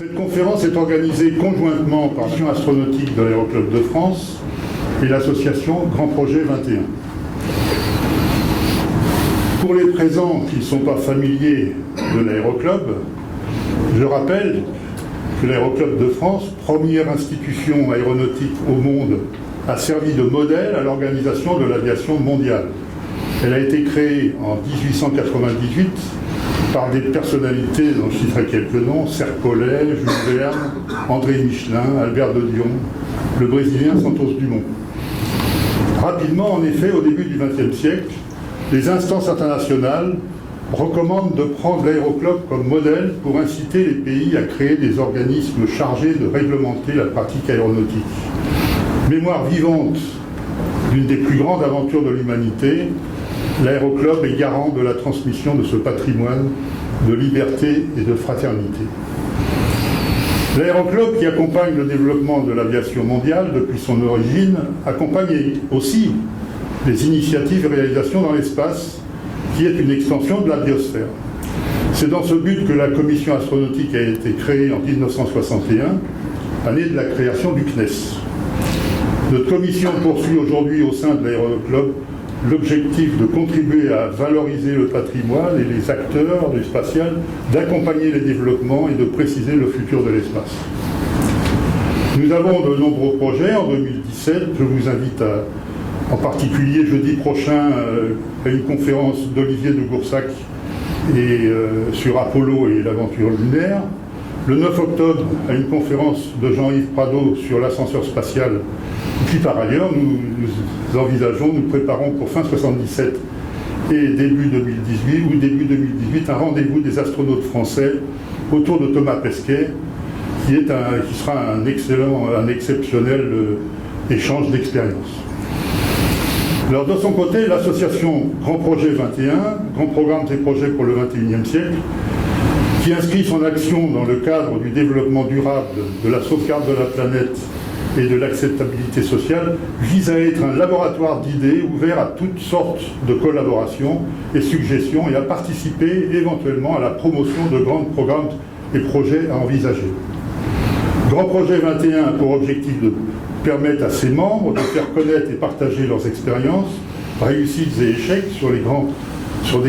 Cette conférence est organisée conjointement par l'Association astronautique de l'Aéroclub de France et l'association Grand Projet 21. Pour les présents qui ne sont pas familiers de l'Aéroclub, je rappelle que l'Aéroclub de France, première institution aéronautique au monde, a servi de modèle à l'organisation de l'aviation mondiale. Elle a été créée en 1898 par des personnalités dont je citerai quelques noms: Serre Collet, Jules Verne, André Michelin, Albert de Dion, le Brésilien Santos Dumont. Rapidement, en effet, au début du XXe siècle, les instances internationales recommandent de prendre l'Aéroclub comme modèle pour inciter les pays à créer des organismes chargés de réglementer la pratique aéronautique. Mémoire vivante d'une des plus grandes aventures de l'humanité, l'Aéroclub est garant de la transmission de ce patrimoine de liberté et de fraternité. L'Aéroclub, qui accompagne le développement de l'aviation mondiale depuis son origine, accompagne aussi les initiatives et réalisations dans l'espace, qui est une extension de la biosphère. C'est dans ce but que la Commission astronautique a été créée en 1961, année de la création du CNES. Notre commission poursuit aujourd'hui au sein de l'Aéroclub l'objectif de contribuer à valoriser le patrimoine et les acteurs du spatial, d'accompagner les développements et de préciser le futur de l'espace. Nous avons de nombreux projets. En 2017, je vous invite en particulier jeudi prochain à une conférence d'Olivier de Goursac sur Apollo et l'aventure lunaire. Le 9 octobre, à une conférence de Jean-Yves Prado sur l'ascenseur spatial. Et puis par ailleurs, nous préparons pour fin 77 et début 2018 un rendez-vous des astronautes français autour de Thomas Pesquet, qui sera un exceptionnel échange d'expériences. Alors, de son côté, l'association Grand Projet 21, Grand Programme des projets pour le XXIe siècle, qui inscrit son action dans le cadre du développement durable, de la sauvegarde de la planète et de l'acceptabilité sociale, vise à être un laboratoire d'idées ouvert à toutes sortes de collaborations et suggestions et à participer éventuellement à la promotion de grands programmes et projets à envisager. Grand Projet 21 a pour objectif de permettre à ses membres de faire connaître et partager leurs expériences, réussites et échecs sur des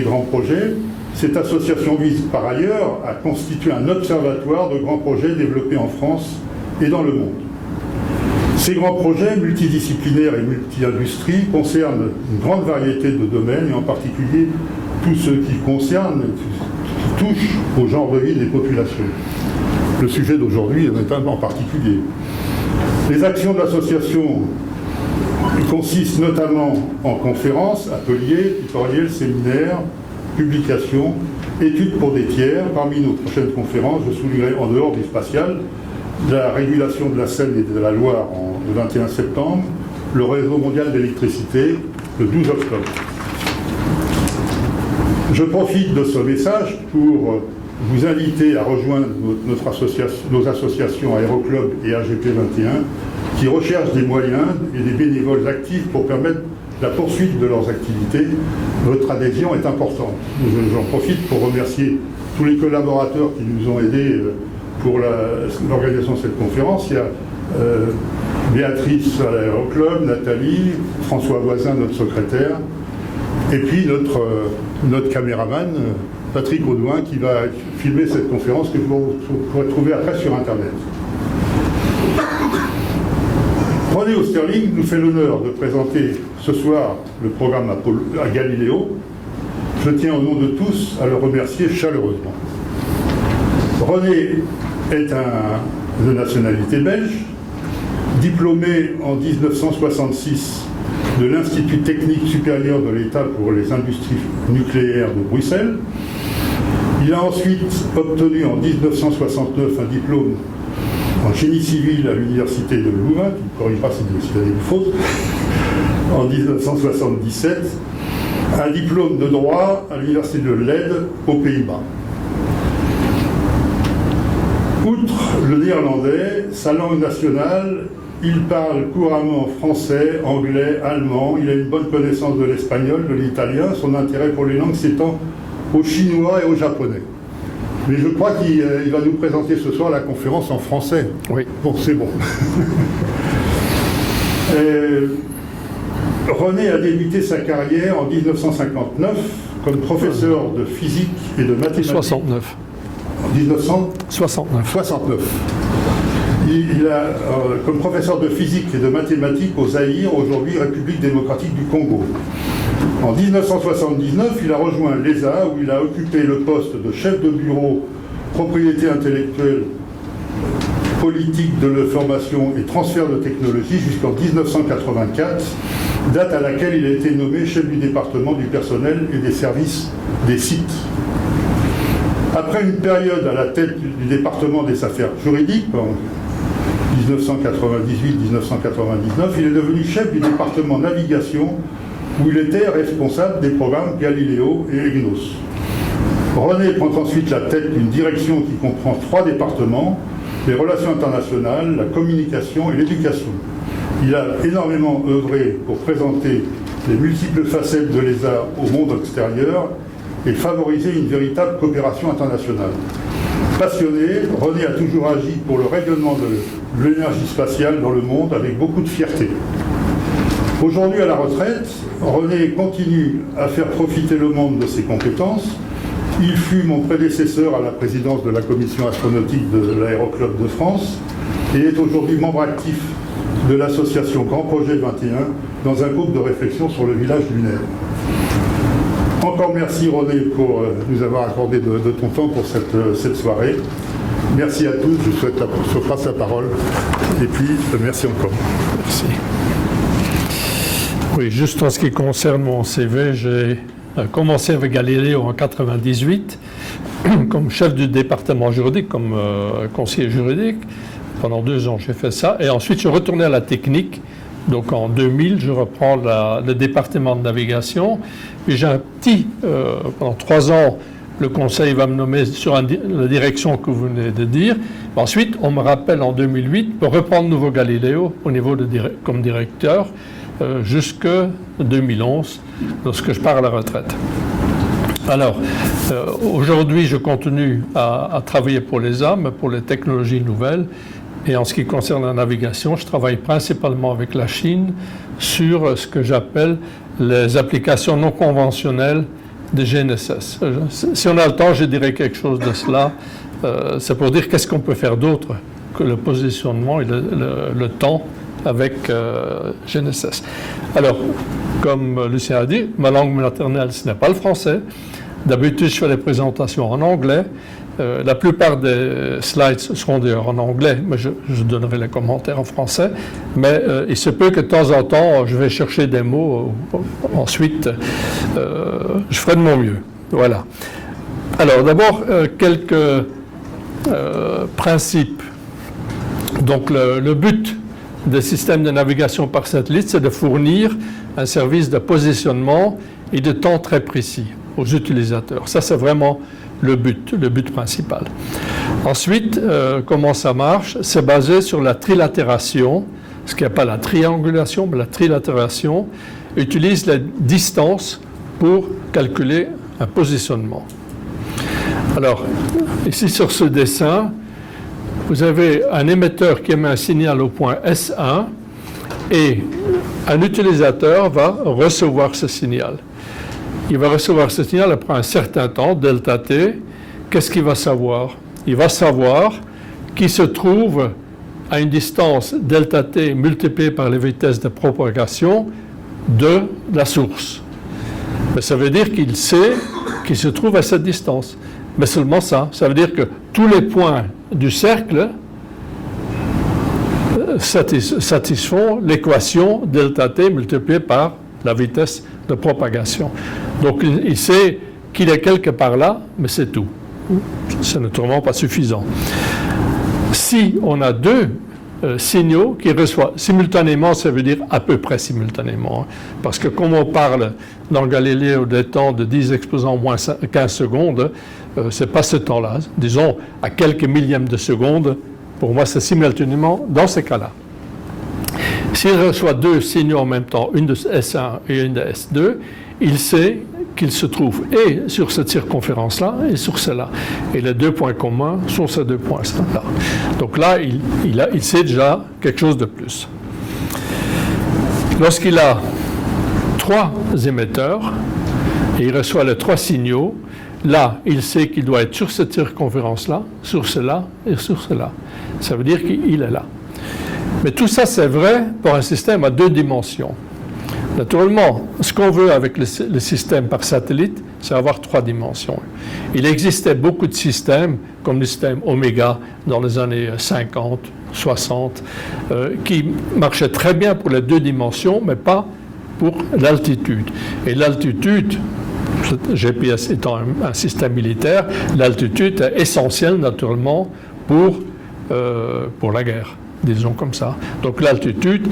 grands projets. Cette association vise par ailleurs à constituer un observatoire de grands projets développés en France et dans le monde. Ces grands projets multidisciplinaires et multi-industries concernent une grande variété de domaines, et en particulier tous ceux qui touchent au genre de vie des populations. Le sujet d'aujourd'hui est en particulier. Les actions de l'association consistent notamment en conférences, ateliers, tutoriels, séminaires, publications, études pour des tiers. Parmi nos prochaines conférences, je soulignerai en dehors du spatial la régulation de la Seine et de la Loire le 21 septembre, le réseau mondial d'électricité le 12 octobre. Je profite de ce message pour vous inviter à rejoindre nos associations Aéroclub et AGP 21 qui recherchent des moyens et des bénévoles actifs pour permettre la poursuite de leurs activités. Votre adhésion est importante. J'en profite pour remercier tous les collaborateurs qui nous ont aidés pour l'organisation de cette conférence. Il y a Béatrice à l'Aéroclub, Nathalie, François Voisin, notre secrétaire, et puis notre caméraman, Patrick Audouin, qui va filmer cette conférence que vous pourrez trouver après sur Internet. René Osterling nous fait l'honneur de présenter ce soir le programme Apollo à Galiléo. Je tiens au nom de tous à le remercier chaleureusement. René est de nationalité belge, diplômé en 1966 de l'Institut technique supérieur de l'État pour les industries nucléaires de Bruxelles. Il a ensuite obtenu en 1969 un diplôme en génie civil à l'Université de Louvain, qui ne corrige pas s'il y a une faute, en 1977, un diplôme de droit à l'Université de Leyde aux Pays-Bas. Outre le néerlandais, sa langue nationale, il parle couramment français, anglais, allemand, il a une bonne connaissance de l'espagnol, de l'italien, son intérêt pour les langues s'étend au chinois et au japonais. Mais je crois qu'il va nous présenter ce soir la conférence en français. Oui. Bon, c'est bon. René a débuté sa carrière en 1959 comme professeur de physique et de mathématiques. 69. En 1969. Il a, comme professeur de physique et de mathématiques au Zaïre, aujourd'hui République démocratique du Congo. En 1979, il a rejoint l'ESA, où il a occupé le poste de chef de bureau propriété intellectuelle, politique de l'information et transfert de technologie jusqu'en 1984, date à laquelle il a été nommé chef du département du personnel et des services des sites. Après une période à la tête du département des affaires juridiques, en 1998-1999, il est devenu chef du département navigation, où il était responsable des programmes Galileo et EGNOS. René prend ensuite la tête d'une direction qui comprend 3 départements, les relations internationales, la communication et l'éducation. Il a énormément œuvré pour présenter les multiples facettes de l'ESA au monde extérieur et favoriser une véritable coopération internationale. Passionné, René a toujours agi pour le rayonnement de l'énergie spatiale dans le monde avec beaucoup de fierté. Aujourd'hui à la retraite, René continue à faire profiter le monde de ses compétences. Il fut mon prédécesseur à la présidence de la commission astronautique de l'Aéroclub de France et est aujourd'hui membre actif de l'association Grand Projet 21 dans un groupe de réflexion sur le village lunaire. Encore merci René pour nous avoir accordé de ton temps pour cette soirée. Merci à tous, je souhaite la parole et puis merci encore. Merci. Oui, juste en ce qui concerne mon CV, j'ai commencé avec Galileo en 1998 comme chef du département juridique, comme conseiller juridique. Pendant 2 ans, j'ai fait ça. Et ensuite, je suis retourné à la technique. Donc en 2000, je reprends le département de navigation. Et j'ai un petit, pendant 3 ans, le conseil va me nommer sur la direction que vous venez de dire. Ensuite, on me rappelle en 2008 pour reprendre nouveau Galileo au niveau comme directeur jusque 2011, lorsque je pars à la retraite. Alors, aujourd'hui, je continue à travailler pour l'ESA, mais pour les technologies nouvelles. Et en ce qui concerne la navigation, je travaille principalement avec la Chine sur ce que j'appelle les applications non conventionnelles de GNSS. Si on a le temps, je dirais quelque chose de cela. C'est pour dire qu'est-ce qu'on peut faire d'autre que le positionnement et le temps avec GNSS. Alors, comme Lucien a dit, ma langue maternelle, ce n'est pas le français. D'habitude, je fais les présentations en anglais. La plupart des slides seront d'ailleurs en anglais, mais je donnerai les commentaires en français. Mais il se peut que de temps en temps, je vais chercher des mots. Ensuite, je ferai de mon mieux. Voilà. Alors, d'abord, quelques principes. Donc, le but des systèmes de navigation par satellite, c'est de fournir un service de positionnement et de temps très précis aux utilisateurs. Ça, c'est vraiment le but principal. Ensuite, comment ça marche? C'est basé sur la trilatération, ce qui n'est pas la triangulation, mais la trilatération utilise la distance pour calculer un positionnement. Alors, ici sur ce dessin, vous avez un émetteur qui émet un signal au point S1 et un utilisateur va recevoir ce signal. Il va recevoir ce signal après un certain temps, delta t. Qu'est-ce qu'il va savoir? Il va savoir qu'il se trouve à une distance delta t multipliée par les vitesses de propagation de la source. Mais ça veut dire qu'il sait qu'il se trouve à cette distance. Mais seulement ça. Ça veut dire que tous les points du cercle satisfont l'équation delta t multipliée par la vitesse de propagation. Donc il sait qu'il est quelque part là, mais c'est tout. C'est naturellement pas suffisant. Si on a 2 signaux qui reçoivent simultanément, ça veut dire à peu près simultanément, hein, parce que comme on parle dans Galileo des temps de 10 exposants moins 15 secondes, c'est pas ce temps-là. Disons à quelques millièmes de seconde, pour moi c'est simultanément dans ces cas-là. S'il reçoit 2 signaux en même temps, une de S1 et une de S2, il sait qu'il se trouve et sur cette circonférence-là et sur celle-là. Et les 2 points communs sont ces 2 points-là. Donc là, il sait déjà quelque chose de plus. Lorsqu'il a 3 émetteurs et il reçoit les 3 signaux, là, il sait qu'il doit être sur cette circonférence-là, sur cela et sur cela. Ça veut dire qu'il est là. Mais tout ça, c'est vrai pour un système à 2 dimensions. Naturellement, ce qu'on veut avec le système par satellite, c'est avoir 3 dimensions. Il existait beaucoup de systèmes, comme le système Omega dans les années 50, 60, qui marchaient très bien pour les 2 dimensions, mais pas pour l'altitude. Et l'altitude, GPS étant un système militaire, l'altitude est essentielle naturellement pour la guerre, disons comme ça. Donc l'altitude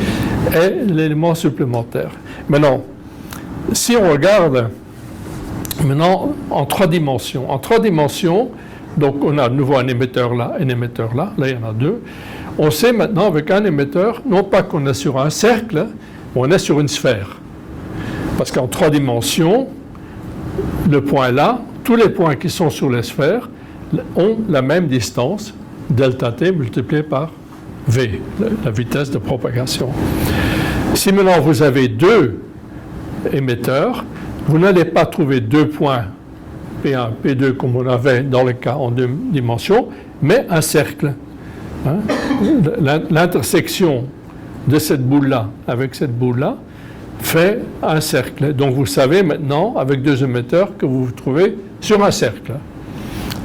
est l'élément supplémentaire. Maintenant, si on regarde maintenant en 3 dimensions, donc on a de nouveau un émetteur là, il y en a 2. On sait maintenant avec un émetteur, non pas qu'on est sur un cercle, mais on est sur une sphère. Parce qu'en 3 dimensions, le point là, tous les points qui sont sur les sphères ont la même distance, delta t multiplié par v, la vitesse de propagation. Si maintenant vous avez 2 émetteurs, vous n'allez pas trouver 2 points P1, P2 comme on avait dans le cas en 2 dimensions, mais un cercle. Hein? L'intersection de cette boule-là avec cette boule-là fait un cercle. Donc vous savez maintenant, avec 2 émetteurs, que vous vous trouvez sur un cercle.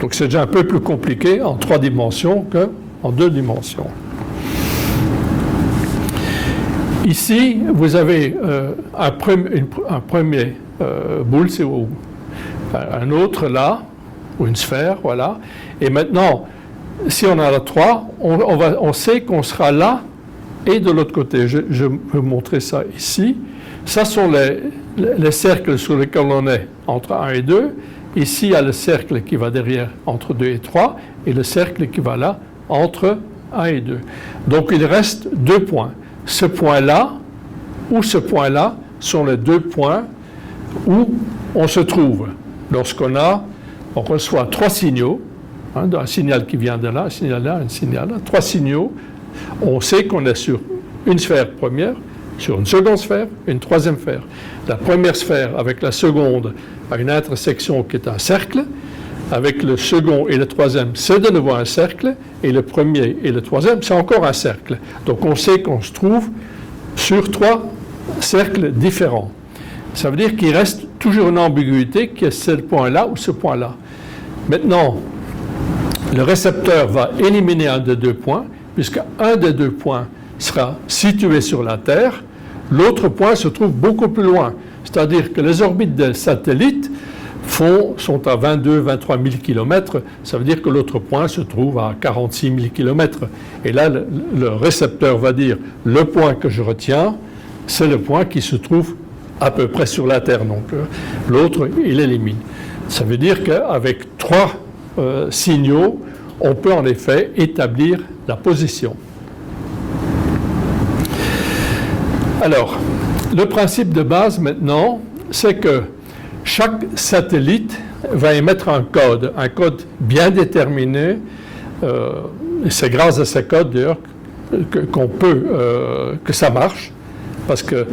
Donc c'est déjà un peu plus compliqué en 3 dimensions qu'en 2 dimensions. Ici, vous avez un premier boule, un autre là, ou une sphère, voilà. Et maintenant, si on en a 3, on sait qu'on sera là et de l'autre côté. Je vais vous montrer ça ici. Ça sont les cercles sur lesquels on est entre 1 et 2. Ici, il y a le cercle qui va derrière entre 2 et 3 et le cercle qui va là entre 1 et 2. Donc, il reste 2 points. Ce point-là ou ce point-là sont les 2 points où on se trouve lorsqu'on reçoit 3 signaux, un signal qui vient de là, un signal là, un signal là, 3 signaux. On sait qu'on est sur une sphère première, sur une seconde sphère, une troisième sphère. La première sphère avec la seconde a une intersection qui est un cercle. Avec le second et le troisième, c'est de nouveau un cercle. Et le premier et le troisième, c'est encore un cercle. Donc on sait qu'on se trouve sur 3 cercles différents. Ça veut dire qu'il reste toujours une ambiguïté qui est ce point-là ou ce point-là. Maintenant, le récepteur va éliminer un des 2 points, puisqu'un des 2 points sera situé sur la Terre, l'autre point se trouve beaucoup plus loin. C'est-à-dire que les orbites des satellites sont à 23 000 km, ça veut dire que l'autre point se trouve à 46 000 km. Et là, le récepteur va dire, le point que je retiens, c'est le point qui se trouve à peu près sur la Terre. Donc l'autre, il élimine. Ça veut dire qu'avec 3 signaux, on peut en effet établir la position. Alors, le principe de base maintenant, c'est que chaque satellite va émettre un code bien déterminé. C'est grâce à ce code d'ailleurs que ça marche, parce que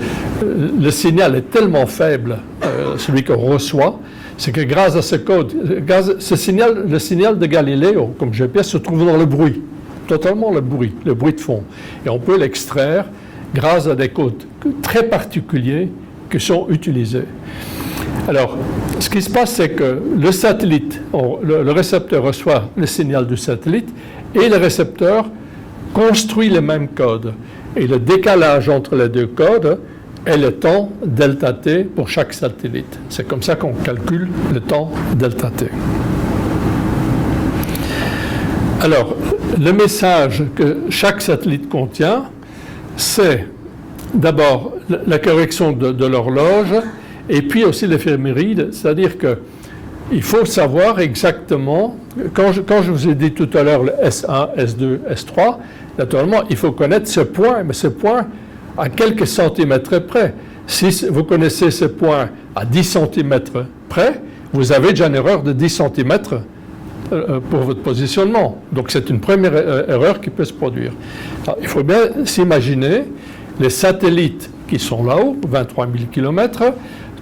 le signal est tellement faible, celui qu'on reçoit, c'est que grâce à ce code, le signal de Galiléo, comme GPS, se trouve dans le bruit, totalement le bruit de fond. Et on peut l'extraire grâce à des codes très particuliers qui sont utilisés. Alors, ce qui se passe, c'est que le satellite, le récepteur reçoit le signal du satellite et le récepteur construit le même code. Et le décalage entre les 2 codes est le temps delta t pour chaque satellite. C'est comme ça qu'on calcule le temps delta t. Alors, le message que chaque satellite contient, c'est d'abord la correction de l'horloge et puis aussi l'éphéméride, c'est-à-dire qu'il faut savoir exactement, quand je vous ai dit tout à l'heure le S1, S2, S3, naturellement, il faut connaître ce point, mais ce point à quelques centimètres près. si vous connaissez ce point à 10 cm près, vous avez déjà une erreur de 10 cm pour votre positionnement. Donc c'est une première erreur qui peut se produire. Alors, il faut bien s'imaginer les satellites qui sont là-haut, 23 000 km,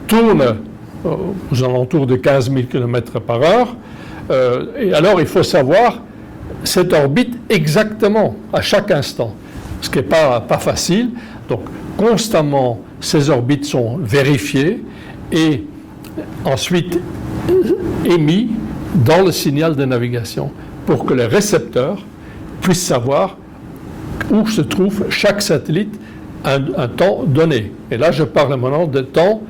tournent aux alentours de 15 000 km par heure. Et alors il faut savoir cette orbite exactement à chaque instant, ce qui n'est pas facile. Donc constamment ces orbites sont vérifiées et ensuite émis dans le signal de navigation pour que les récepteurs puissent savoir où se trouve chaque satellite à un temps donné. Et là, je parle maintenant de temps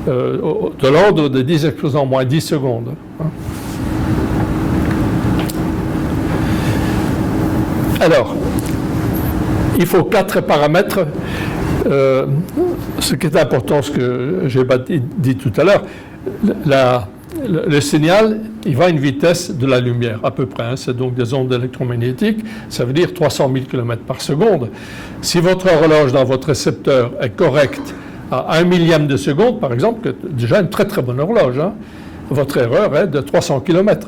de l'ordre de 10 exposants moins 10 secondes. Alors, il faut 4 paramètres. Ce qui est important, ce que j'ai dit tout à l'heure, le signal, il va à une vitesse de la lumière, à peu près. Hein, c'est donc des ondes électromagnétiques. Ça veut dire 300 000 km par seconde. Si votre horloge dans votre récepteur est correcte à 1 millième de seconde, par exemple, déjà une très très bonne horloge, hein, votre erreur est de 300 km.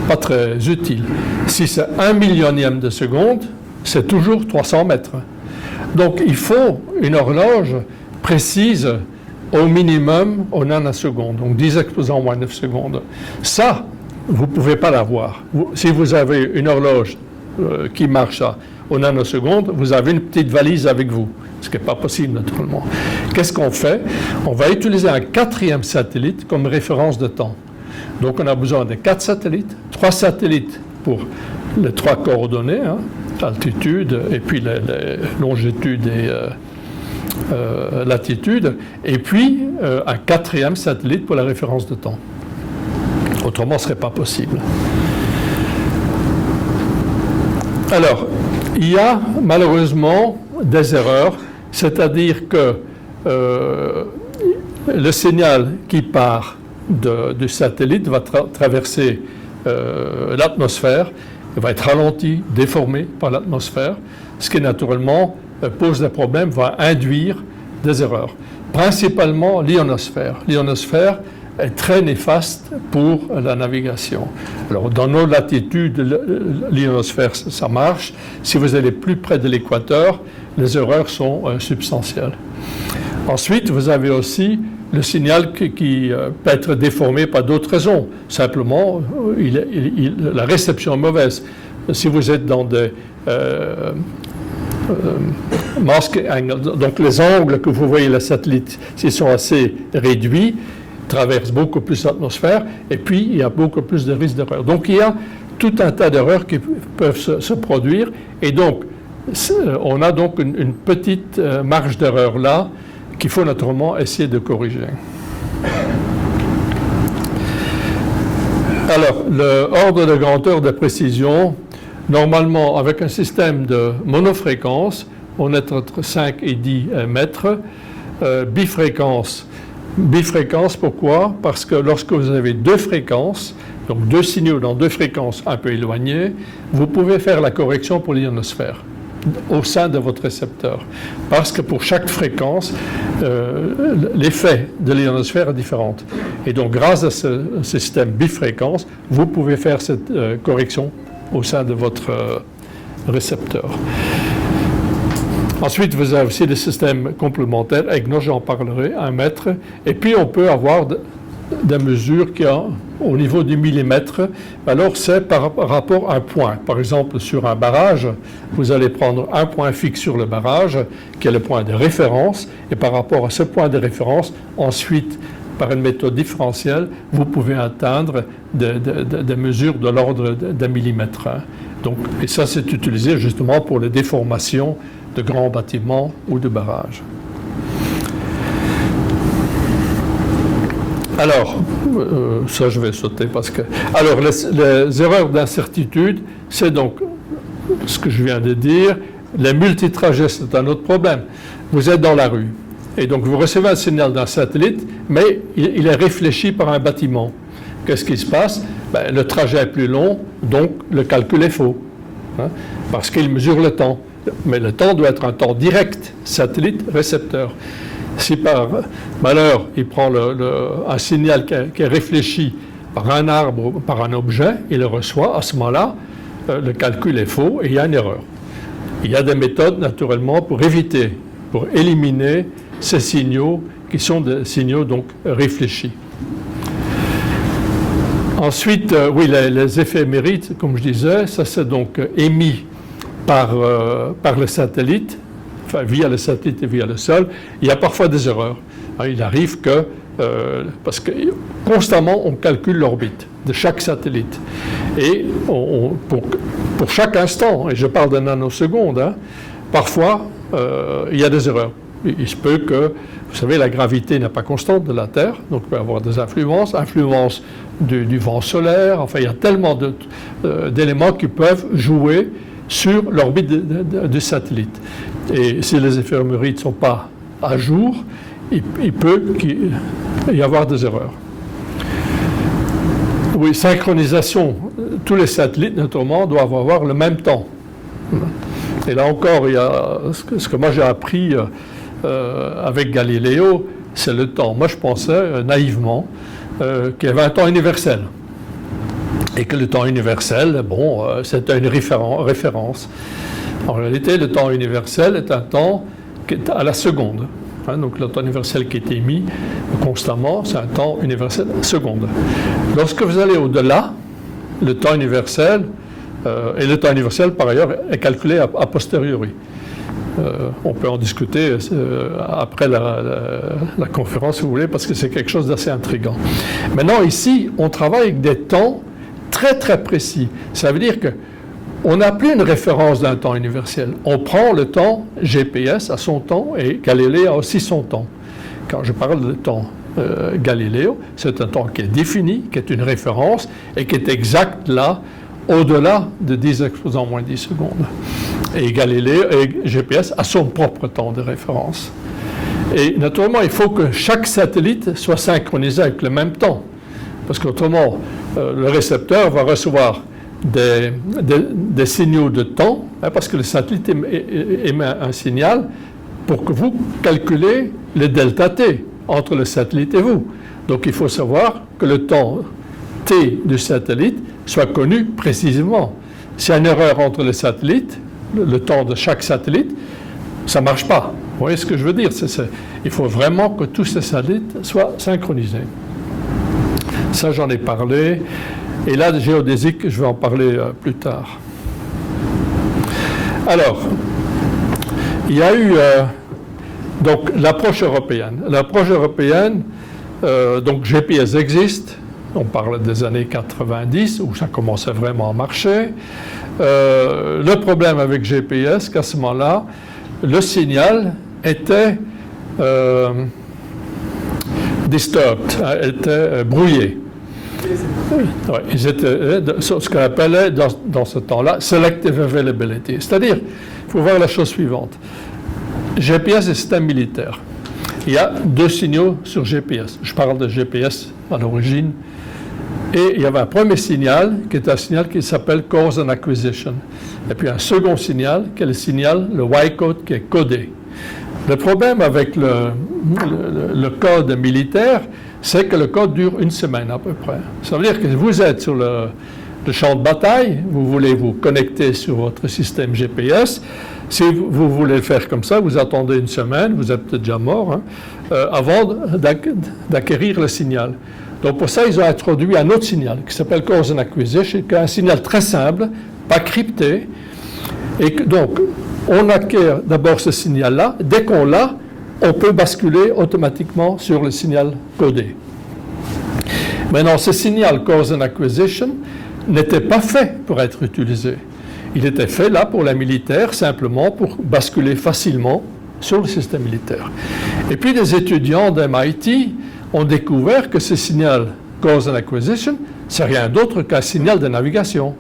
Pas très utile. Si c'est 1 millionième de seconde, c'est toujours 300 mètres. Donc il faut une horloge précise au minimum au nanoseconde, donc 10 exposants moins 9 secondes. Ça, vous ne pouvez pas l'avoir. Si vous avez une horloge qui marche au nanoseconde, vous avez une petite valise avec vous, ce qui n'est pas possible naturellement. Qu'est-ce qu'on fait? On va utiliser un 4e satellite comme référence de temps. Donc on a besoin de 4 satellites, 3 satellites pour les 3 coordonnées, hein, altitude et puis les longitude et latitude, et puis un 4e satellite pour la référence de temps. Autrement, ce ne serait pas possible. Alors, il y a malheureusement des erreurs, c'est-à-dire que le signal qui part du satellite va traverser l'atmosphère, il va être ralenti, déformé par l'atmosphère, ce qui naturellement pose des problèmes, va induire des erreurs. Principalement l'ionosphère. L'ionosphère est très néfaste pour la navigation. Alors, dans nos latitudes, l'ionosphère, ça marche. Si vous allez plus près de l'équateur, les erreurs sont substantielles. Ensuite, vous avez aussi le signal qui peut être déformé par d'autres raisons. Simplement, la réception est mauvaise. Si vous êtes dans des mask angles, donc les angles que vous voyez les satellites, s'ils sont assez réduits, traversent beaucoup plus l'atmosphère, et puis il y a beaucoup plus de risques d'erreur. Donc il y a tout un tas d'erreurs qui peuvent se produire, et donc on a donc une petite marge d'erreur là, qu'il faut naturellement essayer de corriger. Alors, l'ordre de grandeur de précision, normalement, avec un système de monofréquence, on est entre 5 et 10 mètres. Bifréquence. Bifréquence, pourquoi? Parce que lorsque vous avez 2 fréquences, donc 2 signaux dans 2 fréquences un peu éloignées, vous pouvez faire la correction pour l'ionosphère au sein de votre récepteur. Parce que pour chaque fréquence, l'effet de l'ionosphère est différent. Et donc, grâce à ce système bifréquence, vous pouvez faire cette correction au sein de votre récepteur. Ensuite, vous avez aussi des systèmes complémentaires. EGNOS, j'en parlerai, 1 mètre. Et puis, on peut avoir des mesures qui ont au niveau du millimètre. Alors, c'est par rapport à un point. Par exemple, sur un barrage, vous allez prendre un point fixe sur le barrage, qui est le point de référence. Et par rapport à ce point de référence, ensuite, par une méthode différentielle, vous pouvez atteindre des mesures de l'ordre d'un millimètre. Donc, et ça, c'est utilisé justement pour les déformations de grands bâtiments ou de barrages. Alors, ça je vais sauter parce que... Alors, les erreurs d'incertitude, c'est donc ce que je viens de dire. Les multitrajets, c'est un autre problème. Vous êtes dans la rue et donc vous recevez un signal d'un satellite, mais il est réfléchi par un bâtiment. Qu'est-ce qui se passe? Ben, le trajet est plus long, donc le calcul est faux, hein, parce qu'il mesure le temps. Mais le temps doit être un temps direct, satellite-récepteur. Si par malheur, il prend un signal qui est réfléchi par un arbre ou par un objet, il le reçoit, à ce moment-là, le calcul est faux et il y a une erreur. Il y a des méthodes, naturellement, pour éviter, pour éliminer ces signaux qui sont des signaux donc réfléchis. Ensuite, oui, les éphémérides, comme je disais, ça c'est donc émis par le satellite, enfin via le satellite et via le sol. Il y a parfois des erreurs. Il arrive que, parce que constamment on calcule l'orbite de chaque satellite. Et pour chaque instant, et je parle de nanosecondes, parfois il y a des erreurs. Il se peut que, vous savez, la gravité n'est pas constante de la Terre, donc il peut y avoir des influences du vent solaire, enfin il y a tellement d'éléments qui peuvent jouer sur l'orbite du satellite. Et si les éphémérides ne sont pas à jour, il peut y avoir des erreurs. Oui, synchronisation. Tous les satellites, naturellement, doivent avoir le même temps. Et là encore, il y a ce que moi j'ai appris avec Galiléo, c'est le temps. Moi, je pensais naïvement qu'il y avait un temps universel. Et que le temps universel, bon, c'était une référence. En réalité, le temps universel est un temps qui est à la seconde. Donc, le temps universel qui est émis constamment, c'est un temps universel seconde. Lorsque vous allez au-delà, le temps universel, et le temps universel, par ailleurs, est calculé a posteriori. On peut en discuter après la conférence, si vous voulez, parce que c'est quelque chose d'assez intriguant. Maintenant, ici, on travaille avec des temps très, très précis. Ça veut dire qu'on n'a plus une référence d'un temps universel. On prend le temps GPS à son temps et Galilée a aussi son temps. Quand je parle de temps Galiléo, c'est un temps qui est défini, qui est une référence et qui est exact là, au-delà de 10 exposant moins 10 secondes. Et Galilée et GPS a son propre temps de référence. Et naturellement, il faut que chaque satellite soit synchronisé avec le même temps. Parce qu'autrement, le récepteur va recevoir des signaux de temps, parce que le satellite émet un signal pour que vous calculez le delta T entre le satellite et vous. Donc il faut savoir que le temps T du satellite soit connu précisément. S'il y a une erreur entre les satellites, le temps de chaque satellite, ça ne marche pas. Vous voyez ce que je veux dire? Il faut vraiment que tous ces satellites soient synchronisés. Ça, j'en ai parlé. Et là, de géodésique, je vais en parler plus tard. Alors, il y a eu donc l'approche européenne. L'approche européenne, donc GPS existe. On parle des années 90, où ça commençait vraiment à marcher. Le problème avec GPS, qu'à ce moment-là, le signal était disturbed, était brouillé. Ouais, ils étaient ce qu'on appelait dans ce temps-là selective availability. C'est-à-dire, il faut voir la chose suivante. GPS est système militaire. Il y a deux signaux sur GPS. Je parle de GPS à l'origine. Et il y avait un premier signal qui est un signal qui s'appelle Cause and Acquisition. Et puis un second signal qui est le signal, le Y-code, qui est codé. Le problème avec le code militaire, c'est que le code dure une semaine à peu près. Ça veut dire que vous êtes sur le champ de bataille, vous voulez vous connecter sur votre système GPS. Si vous voulez le faire comme ça, vous attendez une semaine, vous êtes peut-être déjà mort, avant d'acquérir le signal. Donc pour ça, ils ont introduit un autre signal qui s'appelle Cause and Acquisition, qui est un signal très simple, pas crypté. Et donc, on acquiert d'abord ce signal-là. Dès qu'on l'a, on peut basculer automatiquement sur le signal codé. Maintenant, ce signal Cause and Acquisition n'était pas fait pour être utilisé. Il était fait là pour la militaire, simplement pour basculer facilement sur le système militaire. Et puis des étudiants d'MIT ont découvert que ce signal Cause and Acquisition, c'est rien d'autre qu'un signal de navigation.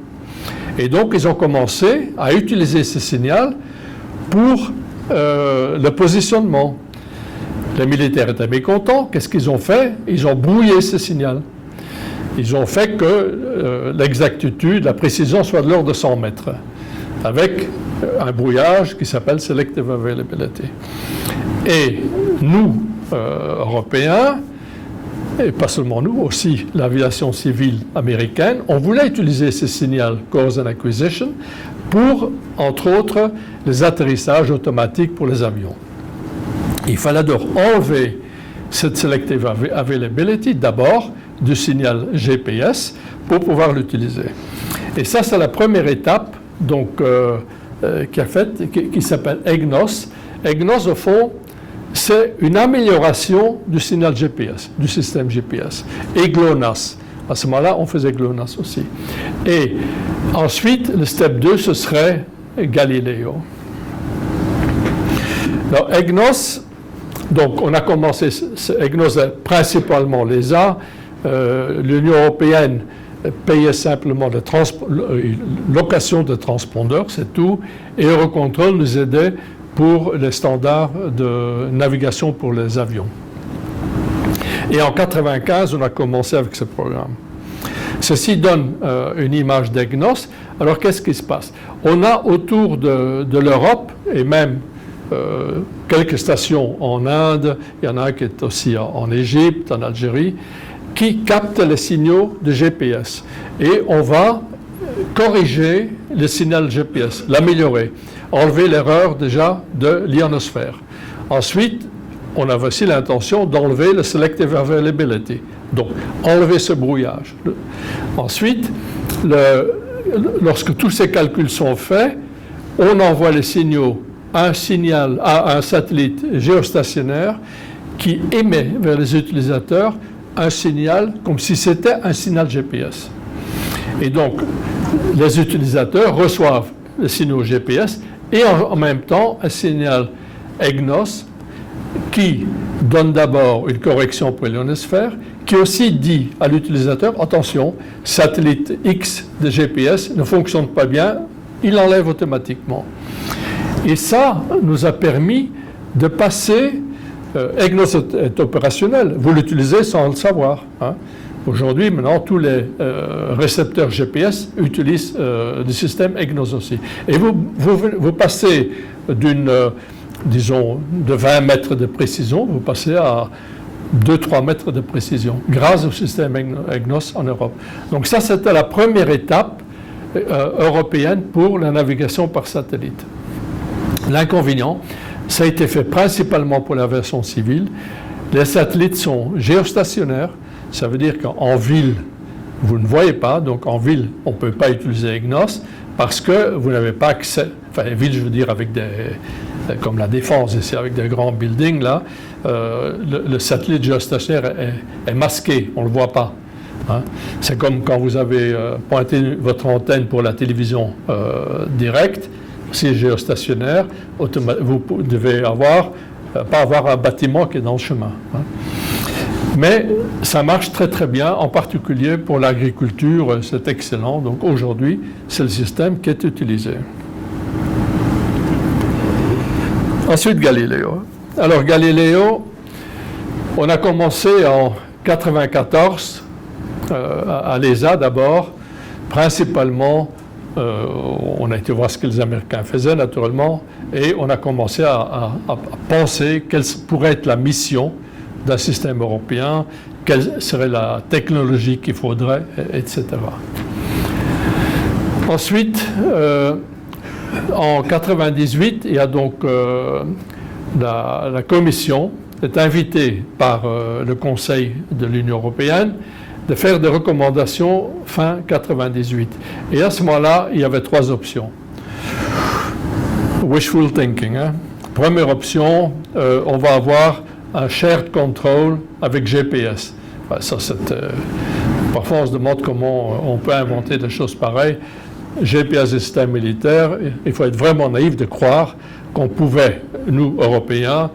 Et donc, ils ont commencé à utiliser ce signal pour le positionnement. Les militaires étaient mécontents. Qu'est-ce qu'ils ont fait? Ils ont brouillé ce signal. Ils ont fait que l'exactitude, la précision soit de l'ordre de 100 mètres, avec un brouillage qui s'appelle Selective Availability. Et nous, européens, et pas seulement nous, aussi l'aviation civile américaine, on voulait utiliser ces signals Cause and Acquisition pour, entre autres, les atterrissages automatiques pour les avions. Il fallait donc enlever cette Selective Availability d'abord du signal GPS pour pouvoir l'utiliser. Et ça, c'est la première étape donc, qui s'appelle EGNOS. EGNOS, au fond, c'est une amélioration du signal GPS, du système GPS. Et GLONASS. À ce moment-là, on faisait GLONASS aussi. Et ensuite, le step 2, ce serait Galileo. Alors, EGNOS, donc on a commencé, EGNOS principalement l'ESA, l'Union européenne payait simplement la location de transpondeurs, c'est tout, et Eurocontrol nous aidait pour les standards de navigation pour les avions. Et en 1995, on a commencé avec ce programme. Ceci donne une image d'EGNOS. Alors, qu'est-ce qui se passe? On a autour de l'Europe, et même quelques stations en Inde, il y en a qui est aussi en Égypte, en Algérie, qui captent les signaux de GPS. Et on va corriger le signal GPS, l'améliorer, enlever l'erreur déjà de l'ionosphère. Ensuite, on avait aussi l'intention d'enlever le Selective Availability, donc enlever ce brouillage. Ensuite, lorsque tous ces calculs sont faits, on envoie les signaux à un satellite géostationnaire qui émet vers les utilisateurs un signal comme si c'était un signal GPS. Et donc, les utilisateurs reçoivent le signal GPS et en même temps un signal EGNOS qui donne d'abord une correction pour l'ionosphère, qui aussi dit à l'utilisateur, attention, satellite X de GPS ne fonctionne pas bien, il l'enlève automatiquement. Et ça nous a permis de passer, EGNOS est opérationnel, vous l'utilisez sans le savoir. Hein. Aujourd'hui, maintenant, tous les récepteurs GPS utilisent le système EGNOS aussi. Et vous passez disons, de 20 mètres de précision, vous passez à 2-3 mètres de précision, grâce au système EGNOS en Europe. Donc ça, c'était la première étape européenne pour la navigation par satellite. L'inconvénient, ça a été fait principalement pour l'aviation civile. Les satellites sont géostationnaires, ça veut dire qu'en ville, vous ne voyez pas, donc en ville, on ne peut pas utiliser EGNOS parce que vous n'avez pas accès, enfin, ville, je veux dire, avec comme la Défense ici, avec des grands buildings, là, le satellite géostationnaire est masqué, on ne le voit pas. Hein. C'est comme quand vous avez pointé votre antenne pour la télévision directe, c'est géostationnaire, vous devez pas avoir un bâtiment qui est dans le chemin. Hein. Mais ça marche très très bien, en particulier pour l'agriculture, c'est excellent. Donc aujourd'hui, c'est le système qui est utilisé. Ensuite, Galileo. Alors Galileo, on a commencé en 1994 à l'ESA d'abord, principalement, on a été voir ce que les Américains faisaient naturellement, et on a commencé à penser quelle pourrait être la mission d'un système européen, quelle serait la technologie qu'il faudrait, etc. Ensuite, en 1998, il y a donc la Commission est invitée par le Conseil de l'Union européenne de faire des recommandations fin 1998. Et à ce moment-là, il y avait 3 options. Wishful thinking. Hein. Première option, on va avoir un shared control avec GPS. Ben, ça, parfois, on se demande comment on peut inventer des choses pareilles. GPS des systèmes militaires, il faut être vraiment naïf de croire qu'on pouvait, nous, Européens,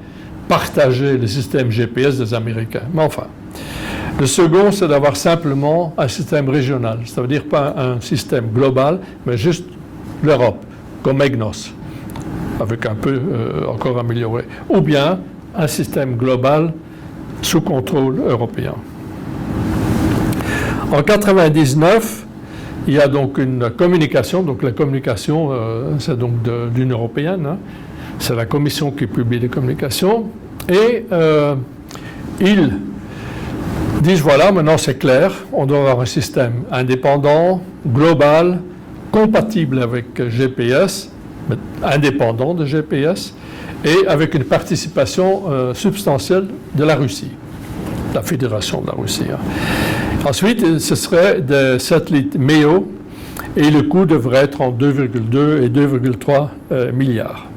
partager le système GPS des Américains. Mais enfin. Le second, c'est d'avoir simplement un système régional. Ça veut dire pas un système global, mais juste l'Europe, comme EGNOS, avec un peu encore amélioré. Ou bien un système global sous contrôle européen. En 1999, il y a donc une communication. Donc la communication, c'est donc de l'Union européenne. Hein. C'est la Commission qui publie les communications. Et ils disent, voilà, maintenant c'est clair, on doit avoir un système indépendant, global, compatible avec GPS, mais indépendant de GPS, et avec une participation substantielle de la Russie, la Fédération de la Russie. Ensuite, ce serait des satellites MEO, et le coût devrait être entre 2,2 et 2,3 milliards.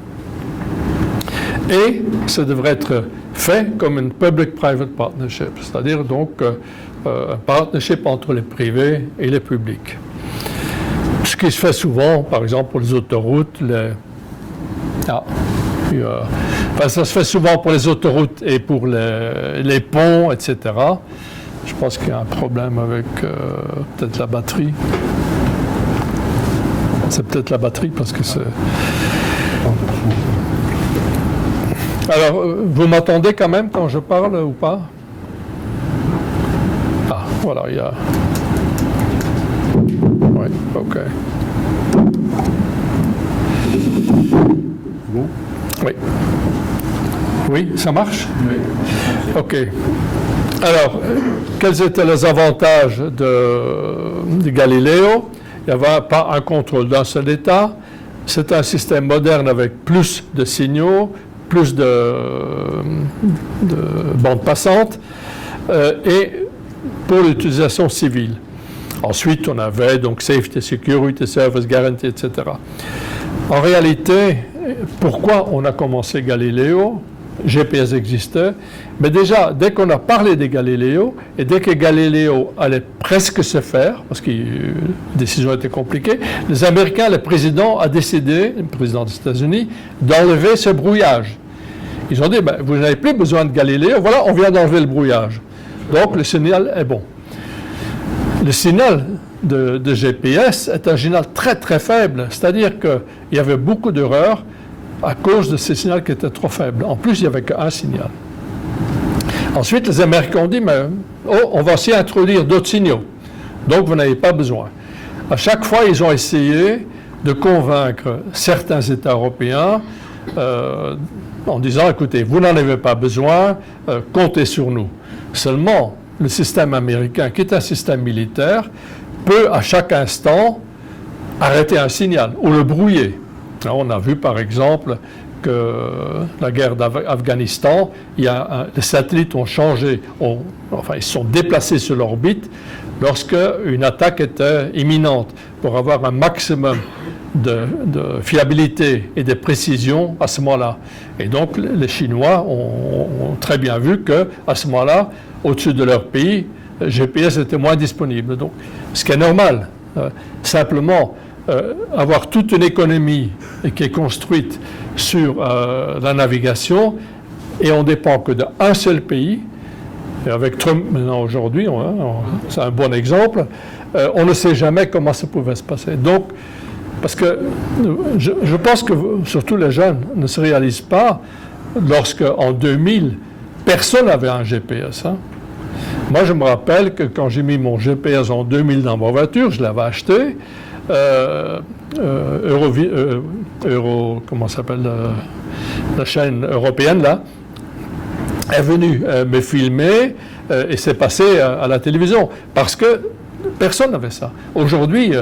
Et ça devrait être fait comme une public-private partnership, c'est-à-dire donc un partnership entre les privés et les publics. Ce qui se fait souvent, par exemple, pour les autoroutes, ça se fait souvent pour les autoroutes et pour les ponts, etc. Je pense qu'il y a un problème avec peut-être la batterie. C'est peut-être la batterie parce que c'est... Alors, vous m'entendez quand même quand je parle ou pas? Ah, voilà, il y a... Oui, OK. Bon. Oui. Oui, ça marche? Oui. OK. Alors, quels étaient les avantages de Galileo? Il n'y avait pas un contrôle d'un seul État. C'est un système moderne avec plus de signaux, plus de bandes passantes, et pour l'utilisation civile. Ensuite, on avait donc Safety, Security, Service Guarantee, etc. En réalité, pourquoi on a commencé Galileo? GPS existait, mais déjà, dès qu'on a parlé de Galileo, et dès que Galileo allait presque se faire, parce que la décision était compliquée, les Américains, le président a décidé, le président des États-Unis, d'enlever ce brouillage. Ils ont dit, ben, vous n'avez plus besoin de Galileo, voilà, on vient d'enlever le brouillage. Donc, le signal est bon. Le signal de GPS est un signal très, très faible, c'est-à-dire qu'il y avait beaucoup d'erreurs à cause de ces signaux qui étaient trop faibles. En plus, il n'y avait qu'un signal. Ensuite, les Américains ont dit, mais on va aussi introduire d'autres signaux. Donc, vous n'avez pas besoin. À chaque fois, ils ont essayé de convaincre certains États européens en disant, écoutez, vous n'en avez pas besoin, comptez sur nous. Seulement, le système américain, qui est un système militaire, peut à chaque instant arrêter un signal ou le brouiller. Alors, on a vu par exemple que la guerre d'Afghanistan, les satellites ont changé, ils sont déplacés sur l'orbite lorsque une attaque était imminente pour avoir un maximum de fiabilité et de précision à ce moment-là. Et donc les Chinois ont très bien vu qu'à ce moment-là, au-dessus de leur pays, le GPS était moins disponible. Donc, ce qui est normal, simplement, avoir toute une économie qui est construite sur la navigation et on ne dépend que d'un seul pays. Et avec Trump maintenant aujourd'hui, c'est un bon exemple, on ne sait jamais comment ça pouvait se passer. Donc, parce que je pense que surtout les jeunes ne se réalisent pas lorsque en 2000, personne n'avait un GPS. Hein. Moi, je me rappelle que quand j'ai mis mon GPS en 2000 dans ma voiture, je l'avais acheté. Comment s'appelle la chaîne européenne là est venue me filmer et c'est passé à la télévision parce que personne n'avait ça. Aujourd'hui,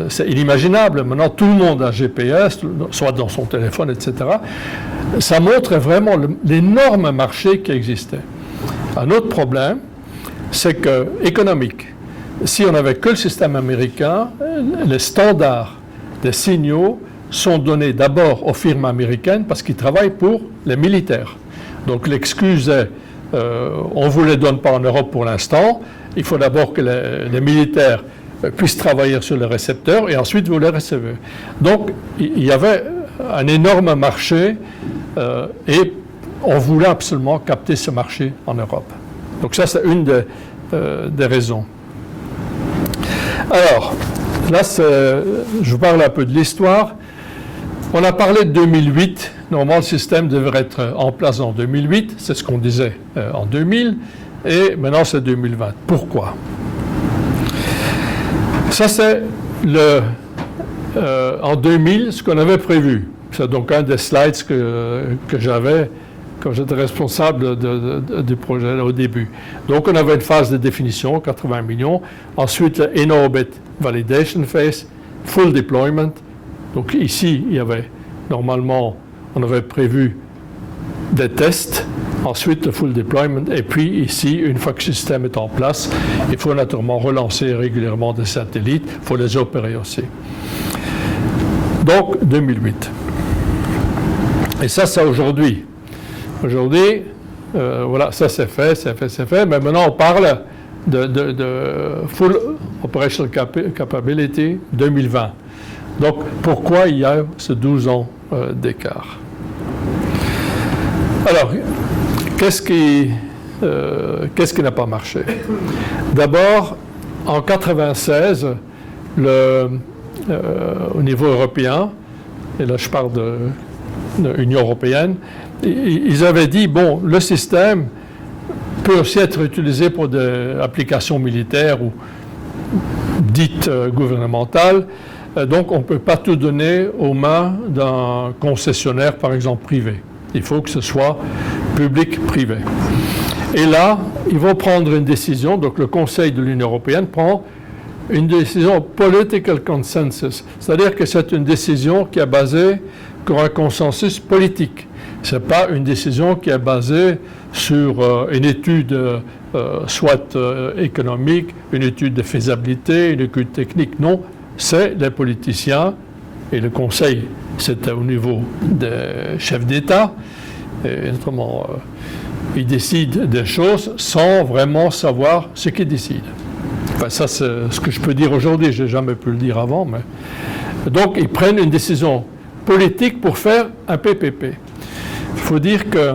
c'est inimaginable. Maintenant, tout le monde a GPS, soit dans son téléphone, etc. Ça montre vraiment l'énorme marché qui existait. Un autre problème, c'est que économique. Si on n'avait que le système américain, les standards des signaux sont donnés d'abord aux firmes américaines parce qu'ils travaillent pour les militaires. Donc l'excuse est, on ne vous les donne pas en Europe pour l'instant, il faut d'abord que les militaires puissent travailler sur les récepteurs et ensuite vous les recevez. Donc il y avait un énorme marché et on voulait absolument capter ce marché en Europe. Donc ça c'est une des raisons. Alors, là, je vous parle un peu de l'histoire. On a parlé de 2008. Normalement, le système devrait être en place en 2008. C'est ce qu'on disait en 2000. Et maintenant, c'est 2020. Pourquoi? Ça, c'est en 2000, ce qu'on avait prévu. C'est donc un des slides que j'avais quand j'étais responsable du projet là, au début. Donc on avait une phase de définition, 80 millions. Ensuite, in-orbit validation phase, full deployment. Donc ici, il y avait normalement, on avait prévu des tests. Ensuite, le full deployment. Et puis ici, une fois que le système est en place, il faut naturellement relancer régulièrement des satellites. Il faut les opérer aussi. Donc, 2008. Et ça, c'est aujourd'hui. Aujourd'hui, voilà, ça c'est fait. Mais maintenant, on parle de Full Operational Capability 2020. Donc, pourquoi il y a ce 12 ans d'écart? Alors, qu'est-ce qui n'a pas marché? D'abord, en 1996, au niveau européen, et là je parle de l'Union européenne, ils avaient dit, bon, le système peut aussi être utilisé pour des applications militaires ou dites gouvernementales, donc on ne peut pas tout donner aux mains d'un concessionnaire, par exemple, privé. Il faut que ce soit public-privé. Et là, ils vont prendre une décision, donc le Conseil de l'Union européenne prend une décision political consensus, c'est-à-dire que c'est une décision qui est basée sur un consensus politique. Ce n'est pas une décision qui est basée sur une étude soit économique, une étude de faisabilité, une étude technique. Non, c'est les politiciens et le Conseil, c'est au niveau des chefs d'État. Et notamment, ils décident des choses sans vraiment savoir ce qu'ils décident. Enfin, ça, c'est ce que je peux dire aujourd'hui. Je n'ai jamais pu le dire avant. Mais... Donc, ils prennent une décision politique pour faire un PPP. Il faut dire que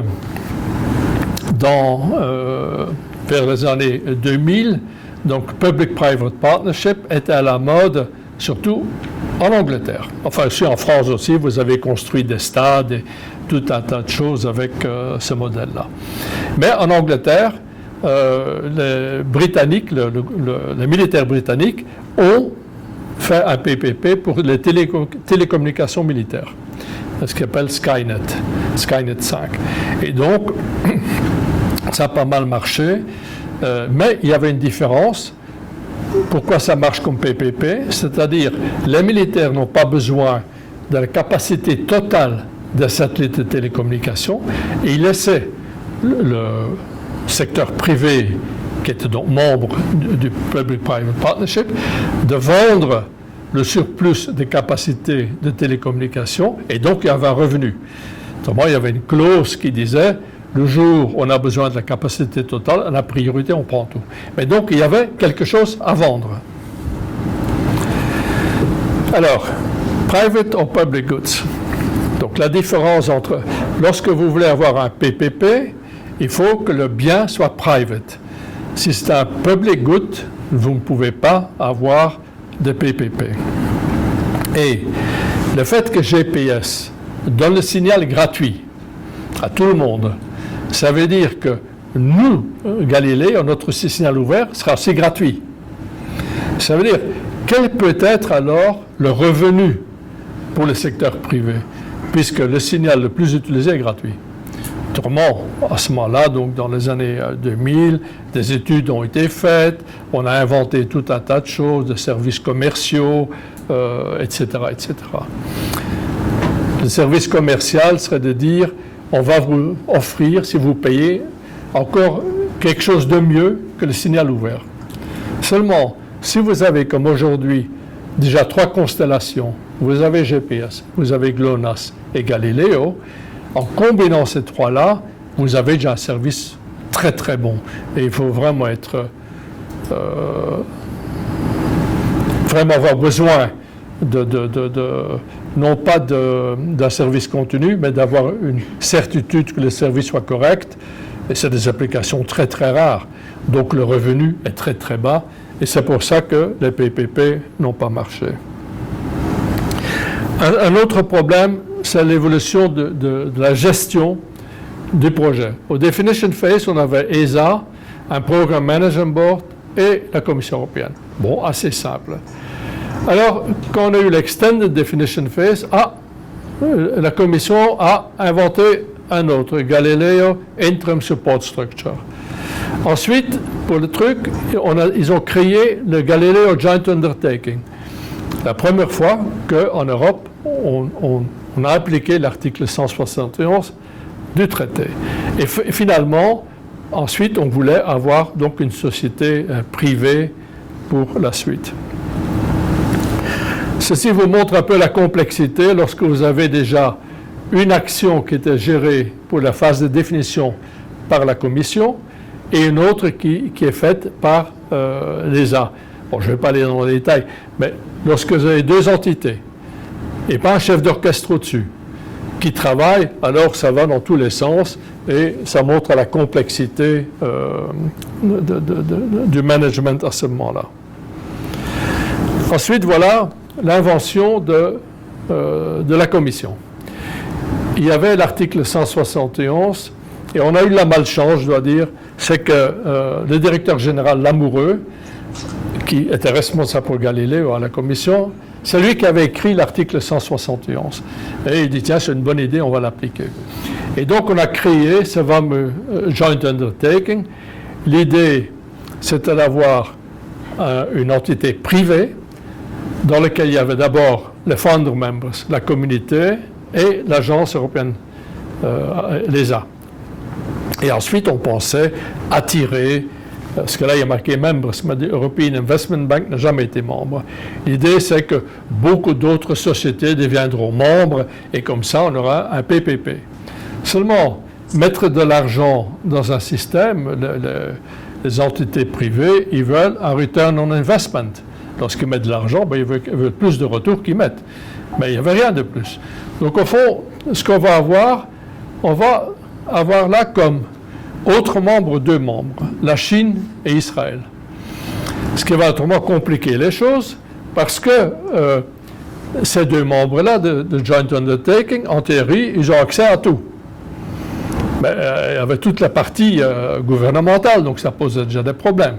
vers les années 2000, donc Public-Private Partnership était à la mode, surtout en Angleterre. Enfin, aussi en France aussi, vous avez construit des stades et tout un tas de choses avec ce modèle-là. Mais en Angleterre, les Britanniques, les militaires britanniques ont fait un PPP pour les télécommunications militaires, ce qu'ils appellent Skynet 5. Et donc, ça a pas mal marché, mais il y avait une différence. Pourquoi ça marche comme PPP? C'est-à-dire, les militaires n'ont pas besoin de la capacité totale des satellites de télécommunications et ils laissaient le secteur privé, qui était donc membre du Public-Private Partnership, de vendre le surplus des capacités de télécommunication et donc il y avait un revenu. Autrement, il y avait une clause qui disait le jour où on a besoin de la capacité totale, la priorité, on prend tout. Mais donc, il y avait quelque chose à vendre. Alors, private or public goods. Donc, la différence entre... Lorsque vous voulez avoir un PPP, il faut que le bien soit private. Si c'est un public good, vous ne pouvez pas avoir de PPP. Et le fait que GPS donne le signal gratuit à tout le monde, ça veut dire que nous, Galilée, notre signal ouvert sera aussi gratuit. Ça veut dire, quel peut être alors le revenu pour le secteur privé, puisque le signal le plus utilisé est gratuit. Autrement, à ce moment-là, donc dans les années 2000, des études ont été faites, on a inventé tout un tas de choses, de services commerciaux, etc., etc. Le service commercial serait de dire, on va vous offrir, si vous payez, encore quelque chose de mieux que le signal ouvert. Seulement, si vous avez, comme aujourd'hui, déjà 3 constellations, vous avez GPS, vous avez GLONASS et Galileo, en combinant ces 3-là, vous avez déjà un service très très bon. Et il faut vraiment vraiment avoir besoin non pas d'un service continu, mais d'avoir une certitude que le service soit correct. Et c'est des applications très très rares. Donc le revenu est très très bas. Et c'est pour ça que les PPP n'ont pas marché. Un autre problème, c'est l'évolution de la gestion du projet. Au Definition Phase, on avait ESA, un Program Management Board et la Commission européenne. Bon, assez simple. Alors, quand on a eu l'Extended Definition Phase, la Commission a inventé un autre, Galileo Interim Support Structure. Ensuite, pour le truc, ils ont créé le Galileo Joint Undertaking. La première fois qu'en Europe, on a appliqué l'article 171 du traité. Et finalement, ensuite, on voulait avoir donc une société privée pour la suite. Ceci vous montre un peu la complexité lorsque vous avez déjà une action qui était gérée pour la phase de définition par la Commission et une autre qui est faite par l'ESA. Bon, je ne vais pas aller dans les détails, mais lorsque vous avez deux entités et pas un chef d'orchestre au-dessus qui travaille, alors ça va dans tous les sens et ça montre la complexité du management à ce moment-là. Ensuite, voilà l'invention de la Commission. Il y avait l'article 171 et on a eu la malchance, je dois dire, c'est que le directeur général Lamoureux, qui était responsable pour Galileo à la Commission, c'est lui qui avait écrit l'article 171. Et il dit, tiens, c'est une bonne idée, on va l'appliquer. Et donc, on a créé ce fameux Joint Undertaking. L'idée, c'était d'avoir une entité privée dans laquelle il y avait d'abord les founder members, la communauté et l'agence européenne, l'ESA. Et ensuite, on pensait attirer, parce que là, il y a marqué members, mais l'European Investment Bank n'a jamais été membre. L'idée, c'est que beaucoup d'autres sociétés deviendront membres et comme ça, on aura un PPP. Seulement, mettre de l'argent dans un système, les entités privées, ils veulent un return on investment. Lorsqu'ils mettent de l'argent, ben, ils veulent plus de retour qu'ils mettent. Mais il n'y avait rien de plus. Donc, au fond, ce qu'on va avoir, on va avoir là comme autres membres, deux membres, la Chine et Israël. Ce qui va autrement compliquer les choses, parce que ces deux membres-là de Joint Undertaking, en théorie, ils ont accès à tout. Mais il y avait toute la partie gouvernementale, donc ça posait déjà des problèmes.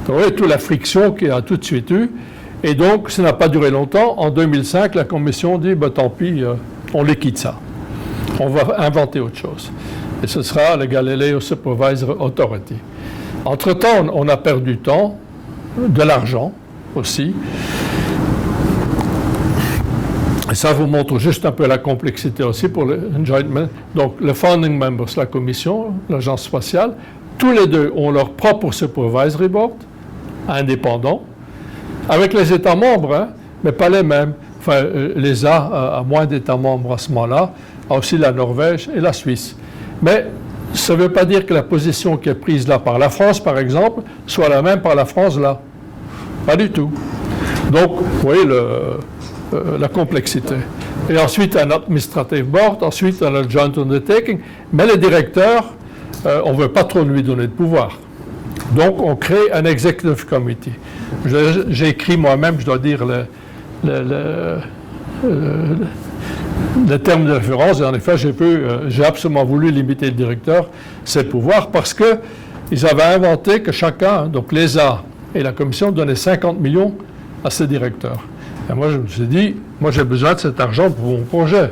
Donc, vous voyez, toute la friction qu'il y a tout de suite eu. Et donc, ça n'a pas duré longtemps. En 2005, la Commission dit, ben, tant pis, on les quitte ça. On va inventer autre chose. Et ce sera le Galileo Supervisory Authority. Entre-temps, on a perdu du temps, de l'argent aussi. Et ça vous montre juste un peu la complexité aussi pour le joint. Donc, le founding members, la Commission, l'Agence spatiale, tous les deux ont leur propre Supervisory Board, indépendant, avec les États membres, hein, mais pas les mêmes. Enfin, l'ESA a moins d'États membres à ce moment-là, a aussi la Norvège et la Suisse. Mais ça ne veut pas dire que la position qui est prise là par la France, par exemple, soit la même par la France là. Pas du tout. Donc, vous voyez la complexité. Et ensuite, un administrative board, ensuite, un joint undertaking. Mais le directeur, on ne veut pas trop lui donner de pouvoir. Donc, on crée un executive committee. J'ai écrit moi-même, je dois dire, le terme de référence, et en effet, j'ai absolument voulu limiter le directeur ses pouvoirs parce qu'ils avaient inventé que chacun, donc l'ESA et la Commission, donnaient 50 millions à ses directeurs. Et moi, je me suis dit, moi, j'ai besoin de cet argent pour mon projet.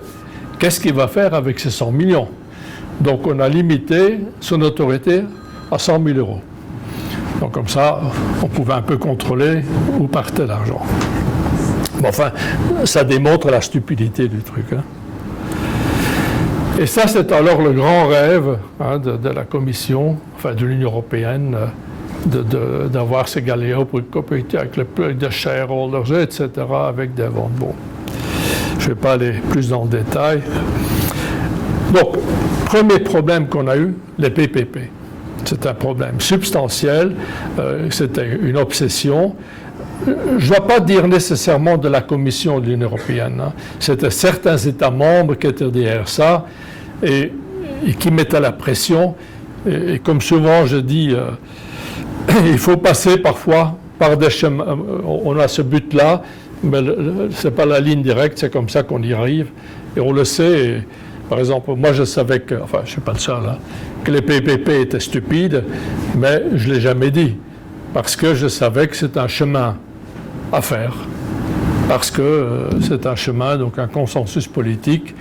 Qu'est-ce qu'il va faire avec ces 100 millions? Donc, on a limité son autorité à 100 000 euros. Donc, comme ça, on pouvait un peu contrôler où partait l'argent. Bon, enfin, ça démontre la stupidité du truc. Hein. Et ça, c'est alors le grand rêve de la Commission, enfin de l'Union européenne, d'avoir ces Galileo pour une coopération avec le plus de shareholders, etc., avec des ventes. Bon, je ne vais pas aller plus dans le détail. Donc, premier problème qu'on a eu, les PPP. C'est un problème substantiel, c'était une obsession. Je ne dois pas dire nécessairement de la Commission de l'Union européenne. Hein. C'était certains États membres qui étaient derrière ça et qui mettaient la pression. Et comme souvent je dis, il faut passer parfois par des chemins. On a ce but-là, mais ce n'est pas la ligne directe, c'est comme ça qu'on y arrive. Et on le sait. Et, par exemple, moi je savais que, enfin je ne suis pas le seul, hein, que les PPP étaient stupides, mais je ne l'ai jamais dit. Parce que je savais que c'est un chemin à faire, parce que c'est un chemin, donc un consensus politique.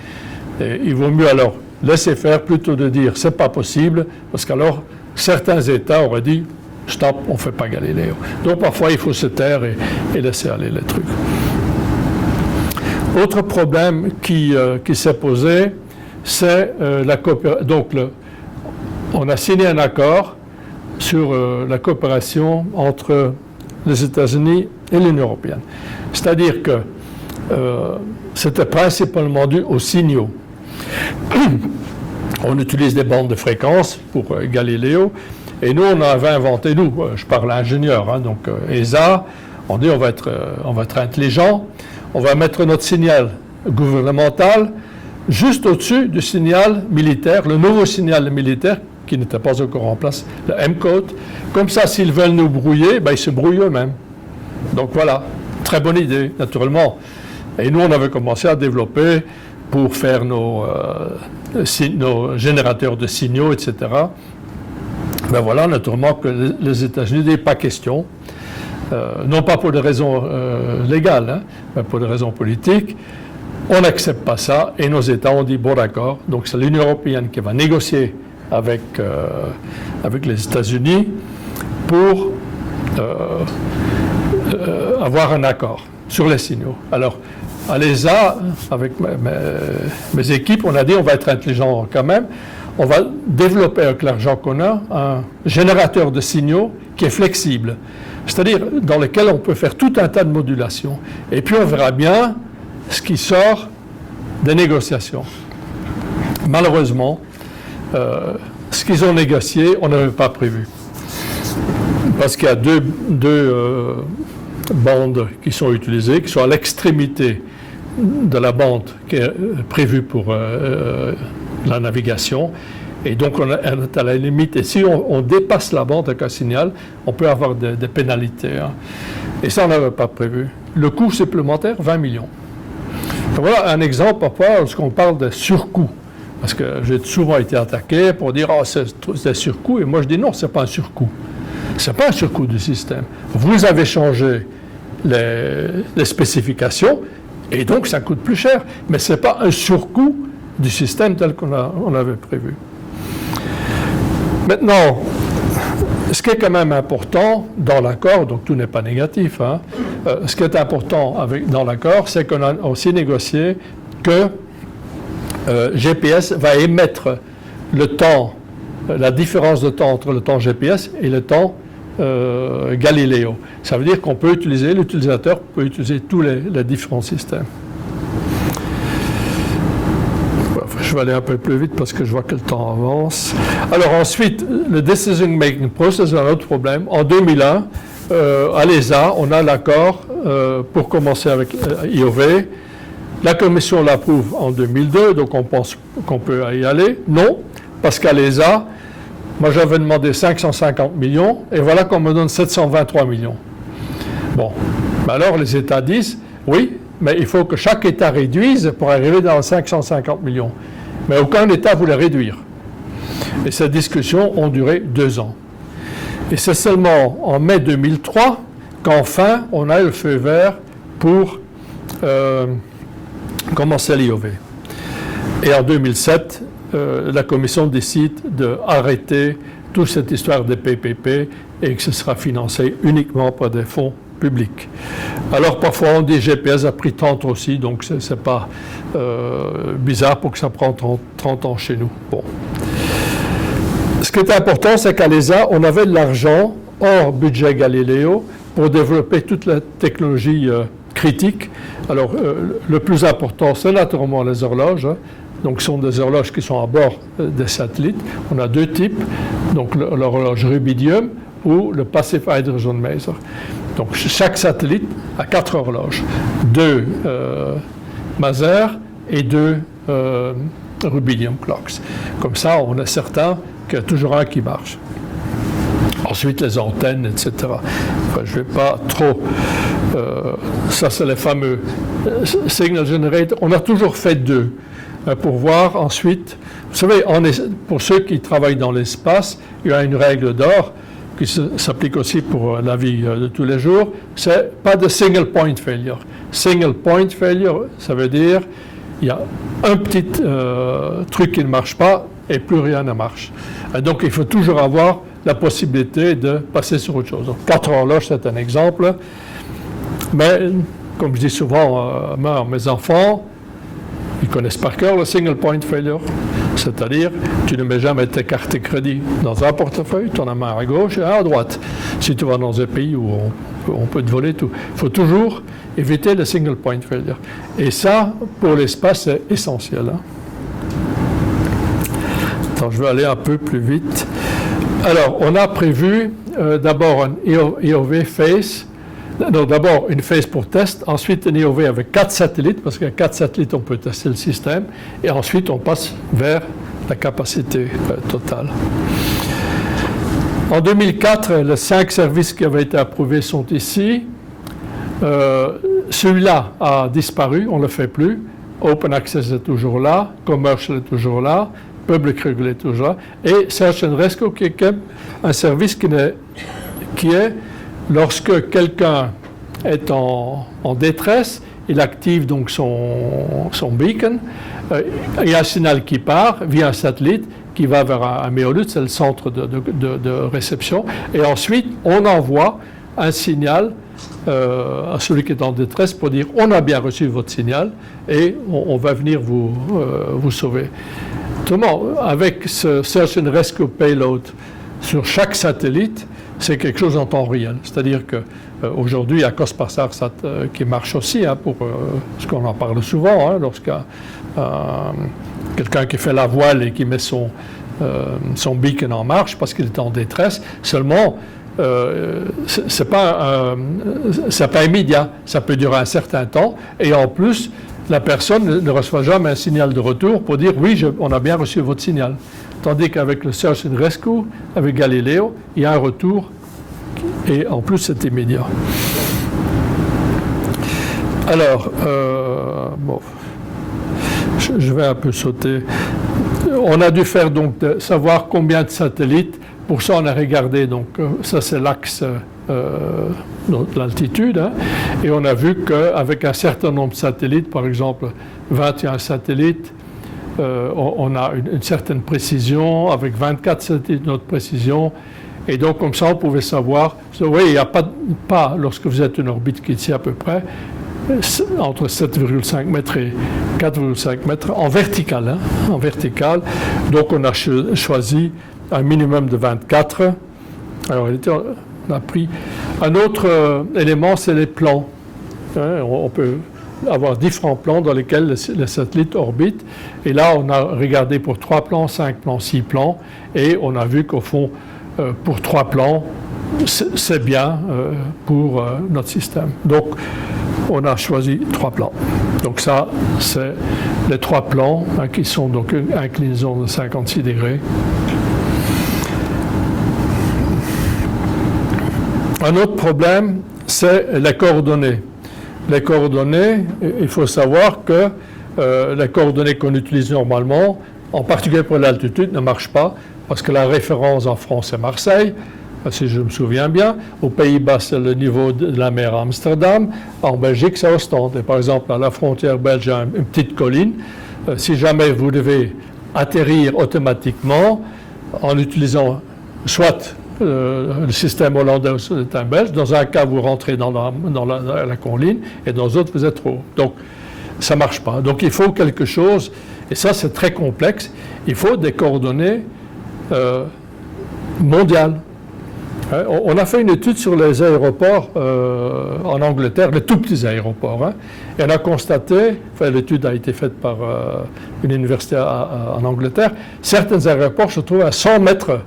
Et il vaut mieux alors laisser faire plutôt de dire c'est pas possible, parce qu'alors certains États auraient dit stop, on ne fait pas Galileo. Donc parfois il faut se taire et laisser aller les trucs. Autre problème qui s'est posé, c'est la coopération. Donc on a signé un accord sur la coopération entre les États-Unis et l'Union européenne. C'est-à-dire que c'était principalement dû aux signaux. On utilise des bandes de fréquences pour Galileo, et nous, on avait inventé, je parle à ingénieur, hein, donc ESA, on dit on va être intelligent, on va mettre notre signal gouvernemental juste au-dessus du signal militaire, le nouveau signal militaire qui n'était pas encore en place, le M-code. Comme ça, s'ils veulent nous brouiller, ils se brouillent eux-mêmes. Donc voilà, très bonne idée, naturellement. Et nous, on avait commencé à développer pour faire nos générateurs de signaux, etc. Voilà, naturellement que les États-Unis disent pas question, non pas pour des raisons légales, hein, mais pour des raisons politiques. On n'accepte pas ça, et nos États ont dit bon d'accord, donc c'est l'Union européenne qui va négocier avec les États-Unis pour avoir un accord sur les signaux. Alors, à l'ESA, avec mes équipes, on a dit on va être intelligent quand même, on va développer avec l'argent qu'on a un générateur de signaux qui est flexible, c'est-à-dire dans lequel on peut faire tout un tas de modulations. Et puis on verra bien ce qui sort des négociations. Malheureusement, ce qu'ils ont négocié, on n'avait pas prévu. Parce qu'il y a deux bandes qui sont utilisées, qui sont à l'extrémité de la bande qui est prévue pour la navigation. Et donc, on est à la limite. Et si on dépasse la bande avec un signal, on peut avoir des pénalités. Hein. Et ça, on n'avait pas prévu. Le coût supplémentaire, 20 millions. Donc, voilà un exemple, parfois, lorsqu'on parle de surcoût. Parce que j'ai souvent été attaqué pour dire « c'est surcoût ». Et moi, je dis « non, ce n'est pas un surcoût. Ce n'est pas un surcoût du système. Vous avez changé les spécifications, et donc ça coûte plus cher. Mais ce n'est pas un surcoût du système tel qu'on avait prévu. Maintenant, ce qui est quand même important dans l'accord, donc tout n'est pas négatif, hein, ce qui est important dans l'accord, c'est qu'on a aussi négocié que GPS va émettre le temps, la différence de temps entre le temps GPS et le temps Galileo. Ça veut dire qu'on peut utiliser, l'utilisateur peut utiliser tous les différents systèmes. Je vais aller un peu plus vite parce que je vois que le temps avance. Alors ensuite, le Decision Making Process, c'est un autre problème. En 2001, à l'ESA, on a l'accord pour commencer avec IOV. La Commission l'approuve en 2002, donc on pense qu'on peut y aller. Non, parce qu'à l'ESA, moi j'avais demandé 550 millions, et voilà qu'on me donne 723 millions. Bon, alors les États disent, oui, mais il faut que chaque État réduise pour arriver dans 550 millions. Mais aucun État voulait réduire. Et ces discussions ont duré 2 ans. Et c'est seulement en mai 2003 qu'enfin on a eu le feu vert pour commencer l'IOV. Et en 2007, la Commission décide d'arrêter toute cette histoire de PPP et que ce sera financé uniquement par des fonds publics. Alors parfois on dit GPS a pris 30 aussi, donc c'est pas bizarre pour que ça prenne 30 ans chez nous. Bon. Ce qui est important, c'est qu'à l'ESA, on avait de l'argent hors budget Galileo pour développer toute la technologie critique. Alors le plus important, c'est naturellement les horloges. Hein. Donc, ce sont des horloges qui sont à bord des satellites. On a 2 types, donc l'horloge rubidium ou le Passive Hydrogen Maser. Donc, chaque satellite a 4 horloges, 2 Maser et 2 rubidium clocks. Comme ça, on est certain qu'il y a toujours un qui marche. Ensuite, les antennes, etc. Enfin, je ne vais pas trop... ça, c'est les fameux signal generators. On a toujours fait 2. Pour voir ensuite, vous savez, pour ceux qui travaillent dans l'espace, il y a une règle d'or qui s'applique aussi pour la vie de tous les jours, c'est pas de single point failure. Single point failure, ça veut dire il y a un petit truc qui ne marche pas et plus rien ne marche. Et donc il faut toujours avoir la possibilité de passer sur autre chose. Donc 4 horloges, c'est un exemple. Mais comme je dis souvent à mes enfants, ils connaissent par cœur le single point failure. C'est-à-dire, tu ne mets jamais tes cartes de crédit dans un portefeuille, tu en as main à gauche et un à droite. Si tu vas dans un pays où on peut te voler tout, il faut toujours éviter le single point failure. Et ça, pour l'espace, c'est essentiel. Hein. Attends, je vais aller un peu plus vite. Alors, on a prévu d'abord un IOV phase. Donc d'abord une phase pour test, ensuite un IOV avec 4 satellites, parce qu'avec 4 satellites on peut tester le système, et ensuite on passe vers la capacité totale. En 2004, les 5 services qui avaient été approuvés sont ici. Celui-là a disparu, on ne le fait plus. Open Access est toujours là, Commercial est toujours là, Public Regular est toujours là, et Search and Rescue qui est un service qui est lorsque quelqu'un est en détresse, il active donc son beacon, il y a un signal qui part via un satellite qui va vers un méolith, c'est le centre de réception, et ensuite on envoie un signal à celui qui est en détresse pour dire on a bien reçu votre signal et on va venir vous sauver. Autrement, avec ce Search and Rescue Payload sur chaque satellite, c'est quelque chose en temps réel. C'est-à-dire qu'aujourd'hui, il y a Cosparsat qui marche aussi, hein, pour ce qu'on en parle souvent, hein, lorsqu'il y a quelqu'un qui fait la voile et qui met son beacon en marche parce qu'il est en détresse. Seulement, c'est pas immédiat. Ça peut durer un certain temps. Et en plus, la personne ne reçoit jamais un signal de retour pour dire « oui, on a bien reçu votre signal ». Tandis qu'avec le Search and Rescue, avec Galileo, il y a un retour et en plus c'est immédiat. Alors, bon, je vais un peu sauter. On a dû faire donc savoir combien de satellites. Pour ça, on a regardé, donc ça c'est l'axe de l'altitude, hein, et on a vu qu'avec un certain nombre de satellites, par exemple 21 satellites, on a une certaine précision, avec 24 satellites, notre précision, et donc comme ça on pouvait savoir, oui, il n'y a pas, lorsque vous êtes une orbite qui est ici à peu près, entre 7,5 mètres et 4,5 mètres en vertical, hein, en vertical. Donc on a choisi un minimum de 24. Alors on a pris un autre élément, c'est les plans. Hein, on peut avoir différents plans dans lesquels les satellites orbitent. Et là, on a regardé pour 3 plans, 5 plans, 6 plans, et on a vu qu'au fond, pour 3 plans, c'est bien pour notre système. Donc, on a choisi 3 plans. Donc ça, c'est les 3 plans, hein, qui sont donc une inclinaison de 56 degrés. Un autre problème, c'est les coordonnées. Les coordonnées, il faut savoir que les coordonnées qu'on utilise normalement, en particulier pour l'altitude, ne marchent pas, parce que la référence en France est Marseille, si je me souviens bien. Aux Pays-Bas, c'est le niveau de la mer à Amsterdam. En Belgique, c'est Ostende. Et par exemple, à la frontière belge, il y a une petite colline. Si jamais vous devez atterrir automatiquement en utilisant soit le système hollandais ou le système belge, dans un cas, vous rentrez dans la colline, et dans l'autre, vous êtes trop haut. Donc, ça ne marche pas. Donc, il faut quelque chose, et ça, c'est très complexe, il faut des coordonnées mondiales. On a fait une étude sur les aéroports en Angleterre, les tout petits aéroports, hein, et on a constaté, enfin, l'étude a été faite par une université en Angleterre, certains aéroports se trouvent à 100 mètres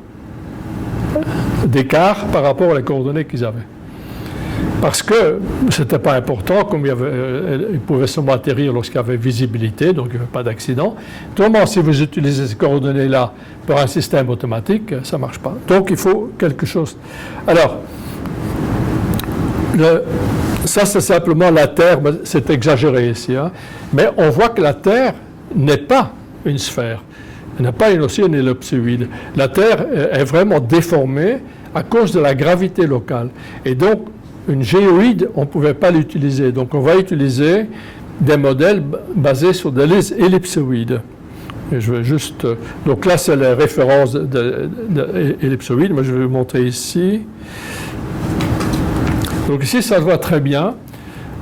d'écart par rapport aux coordonnées qu'ils avaient. Parce que ce n'était pas important, comme ils pouvaient seulement atterrir lorsqu'il y avait visibilité, donc il n'y avait pas d'accident. Autrement, si vous utilisez ces coordonnées-là pour un système automatique, ça ne marche pas. Donc il faut quelque chose. Alors, ça c'est simplement la Terre, c'est exagéré ici, hein, mais on voit que la Terre n'est pas une sphère. Elle n'a pas une aussi une ellipsoïde. La Terre est vraiment déformée à cause de la gravité locale. Et donc, une géoïde, on ne pouvait pas l'utiliser. Donc, on va utiliser des modèles basés sur des ellipsoïdes. Et je vais juste... donc là, c'est les références d'ellipsoïdes. Moi, je vais vous montrer ici. Donc ici, ça se voit très bien.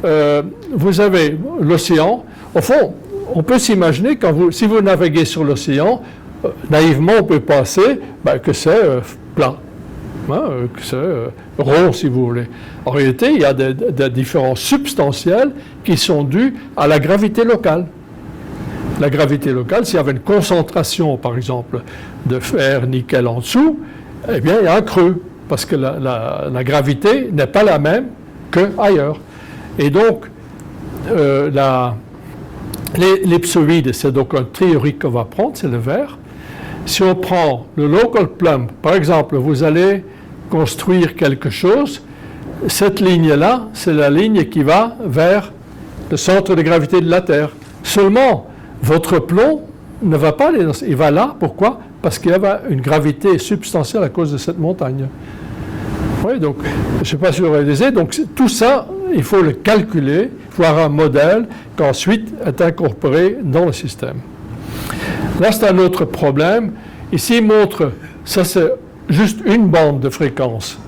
Vous avez l'océan. Au fond, on peut s'imaginer, si vous naviguez sur l'océan, naïvement, on peut penser que c'est plat, que c'est rond, si vous voulez. En réalité, il y a des différences substantielles qui sont dues à la gravité locale. La gravité locale, s'il y avait une concentration, par exemple, de fer, nickel en dessous, eh bien, il y a un creux, parce que la gravité n'est pas la même qu'ailleurs. Et donc, l'ellipsoïde, c'est donc un théorique qu'on va prendre, c'est le vert. Si on prend le local plumb, par exemple, vous allez construire quelque chose, cette ligne-là, c'est la ligne qui va vers le centre de gravité de la Terre. Seulement, votre plomb ne va pas aller il va là. Pourquoi? Parce qu'il y a une gravité substantielle à cause de cette montagne. Oui, donc, je ne sais pas si vous réalisez, donc tout ça, il faut le calculer, voir un modèle qui ensuite est incorporé dans le système. Là, c'est un autre problème. Ici, il montre, ça c'est juste une bande de fréquence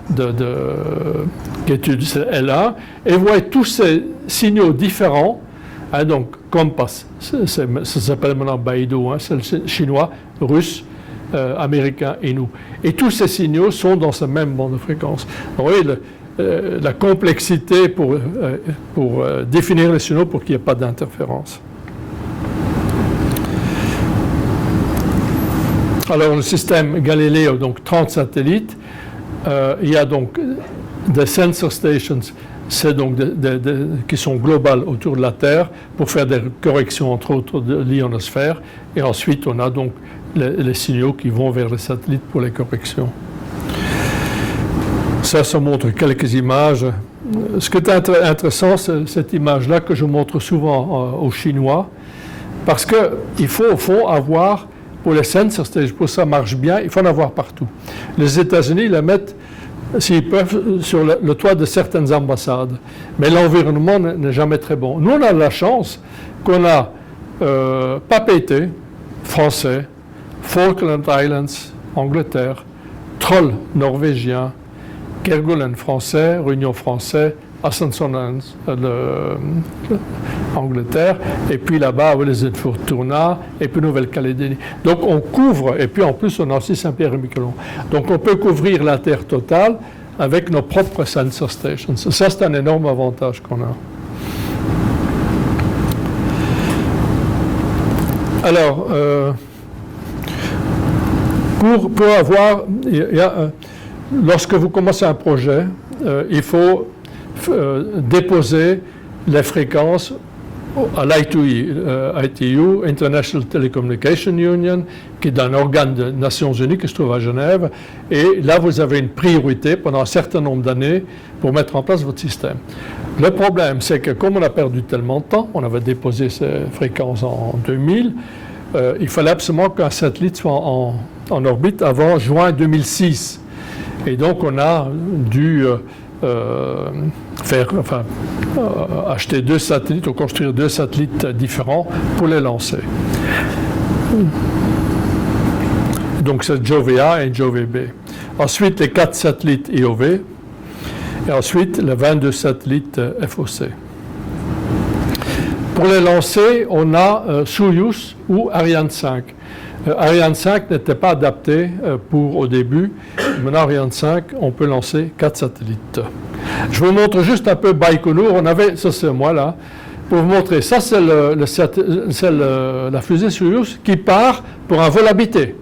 qui étudie L1, et vous voyez tous ces signaux différents. Donc, Compass, ça s'appelle maintenant Beidou, c'est le chinois, russe, américain et nous. Et tous ces signaux sont dans cette même bande de fréquence. Vous voyez la complexité pour définir les signaux pour qu'il n'y ait pas d'interférence. Alors, le système Galileo, donc 30 satellites, il y a donc des sensor stations, c'est donc qui sont globales autour de la Terre pour faire des corrections, entre autres, de l'ionosphère. Et ensuite, on a donc les signaux qui vont vers les satellites pour les corrections. Ça montre quelques images. Ce qui est intéressant, c'est cette image-là que je montre souvent aux Chinois, parce qu'il faut, au fond, avoir, pour les sensor stations, pour que ça marche bien, il faut en avoir partout. Les États-Unis les mettent, s'ils peuvent, sur le toit de certaines ambassades. Mais l'environnement n'est jamais très bon. Nous, on a la chance qu'on a Papeete, français, Falkland Islands, Angleterre, Troll, norvégien, Kerguelen, français, Réunion, français, Ascension, Angleterre, et puis là-bas, les Fortuna, et puis Nouvelle-Calédonie. Donc on couvre, et puis en plus on a aussi Saint-Pierre-et-Miquelon. Donc on peut couvrir la Terre totale avec nos propres sensor stations. Ça, c'est un énorme avantage qu'on a. Alors, pour avoir, lorsque vous commencez un projet, il faut déposer les fréquences à l'ITU, International Telecommunication Union, qui est un organe des Nations Unies qui se trouve à Genève. Et là, vous avez une priorité pendant un certain nombre d'années pour mettre en place votre système. Le problème, c'est que comme on a perdu tellement de temps, on avait déposé ces fréquences en 2000, il fallait absolument qu'un satellite soit en orbite avant juin 2006. Et donc, on a dû acheter 2 satellites ou construire 2 satellites différents pour les lancer. Donc, c'est Jove A et Jove B. Ensuite, les 4 satellites IOV. Et ensuite, les 22 satellites FOC. Pour les lancer, on a Soyuz ou Ariane 5. Ariane 5 n'était pas adapté au début. Maintenant, Ariane 5, on peut lancer 4 satellites. Je vous montre juste un peu Baïkonour. Ça c'est moi là, pour vous montrer. Ça, c'est la fusée Soyuz qui part pour un vol habité.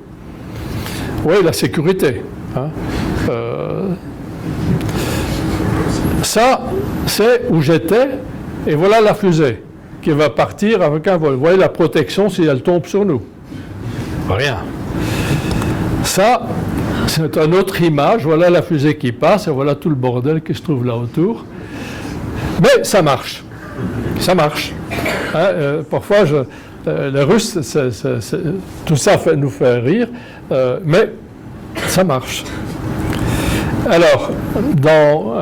Oui, la sécurité. Ça, c'est où j'étais, et voilà la fusée qui va partir avec un vol. Vous voyez la protection si elle tombe sur nous. Rien. Ça, c'est une autre image. Voilà la fusée qui passe et voilà tout le bordel qui se trouve là autour. Mais ça marche. Ça marche. Parfois, les Russes, tout ça nous fait rire, mais ça marche. Alors, Dans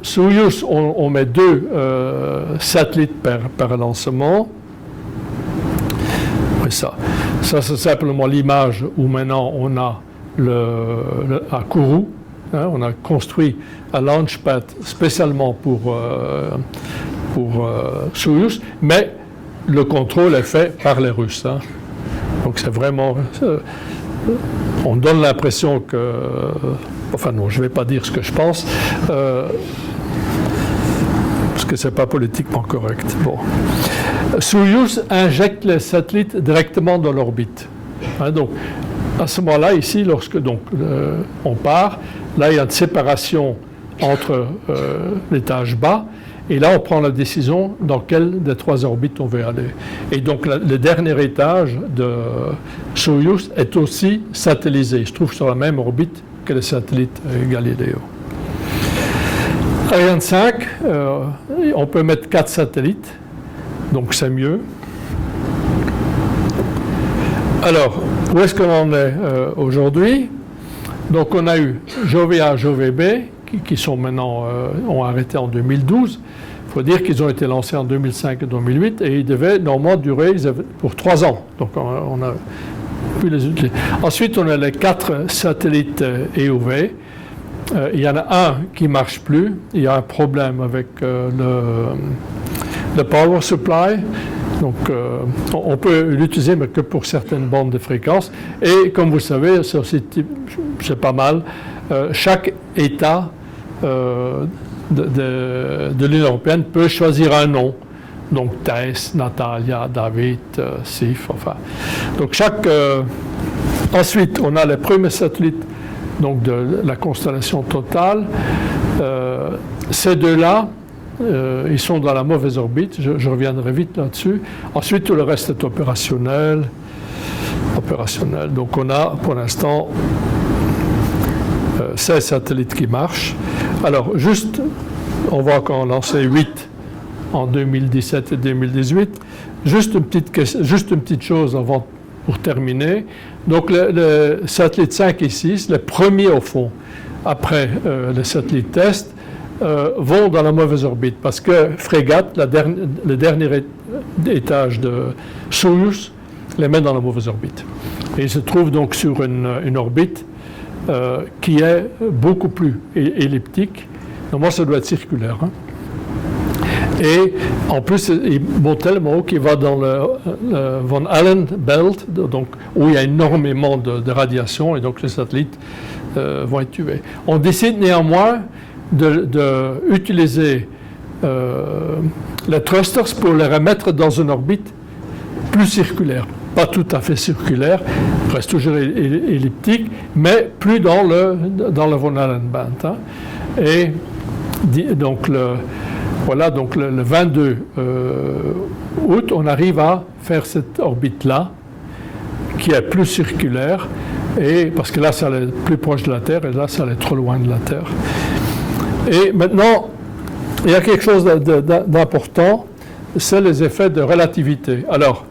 Soyuz, on met 2 satellites par lancement. Et ça c'est simplement l'image où maintenant on a à Kourou, hein, on a construit un launchpad spécialement pour Soyuz, mais le contrôle est fait par les Russes. Hein. Donc c'est vraiment... on donne l'impression que... Enfin non, je ne vais pas dire ce que je pense, parce que ce n'est pas politiquement correct. Bon. Soyuz injecte les satellites directement dans l'orbite. Hein, donc, à ce moment-là, ici, lorsque on part, là, il y a une séparation entre l'étage bas, et là, on prend la décision dans quelle des 3 orbites on veut aller. Et donc, le dernier étage de Soyuz est aussi satellisé. Il se trouve sur la même orbite que le satellite Galileo. Ariane 5, on peut mettre 4 satellites, donc c'est mieux. Alors, où est-ce qu'on en est aujourd'hui? Donc, on a eu Jove-A, Jove-B, qui sont maintenant, ont arrêté en 2012. Il faut dire qu'ils ont été lancés en 2005 et 2008 et ils devaient normalement durer pour 3 ans. Donc, on a pu les utiliser. Ensuite, on a les 4 satellites EOV. Il y en a un qui ne marche plus. Il y a un problème avec le power supply. Donc, on peut l'utiliser, mais que pour certaines bandes de fréquences. Et comme vous savez, c'est pas mal. Chaque État de l'Union européenne peut choisir un nom. Donc, Thais, Natalia, David, Sif, enfin. Donc, ensuite, on a les premiers satellites donc de la constellation totale. Ces 2-là, ils sont dans la mauvaise orbite. Je reviendrai vite là-dessus. Ensuite, tout le reste est opérationnel. Donc, on a, pour l'instant, 16 satellites qui marchent. Alors, juste, on va encore en lancer 8 en 2017 et 2018. Juste une petite chose pour terminer. Donc, le satellite 5 et 6, les premiers au fond, après le satellite test, vont dans la mauvaise orbite parce que Fregat, le dernier étage de Soyuz, les met dans la mauvaise orbite. Et il se trouve donc sur une orbite qui est beaucoup plus elliptique. Normalement, ça doit être circulaire. Hein. Et en plus, il monte tellement haut qu'il va dans le Von Allen Belt, donc, où il y a énormément de radiation, et donc les satellites vont être tués. On décide néanmoins d'utiliser les thrusters pour les remettre dans une orbite plus circulaire. Pas tout à fait circulaire, reste toujours elliptique, mais plus dans le Von Allen Belt. Hein. Et donc, le 22 août, on arrive à faire cette orbite-là, qui est plus circulaire, et, parce que là, ça est plus proche de la Terre, et là, ça est trop loin de la Terre. Et maintenant, il y a quelque chose d'important, c'est les effets de relativité. Alors,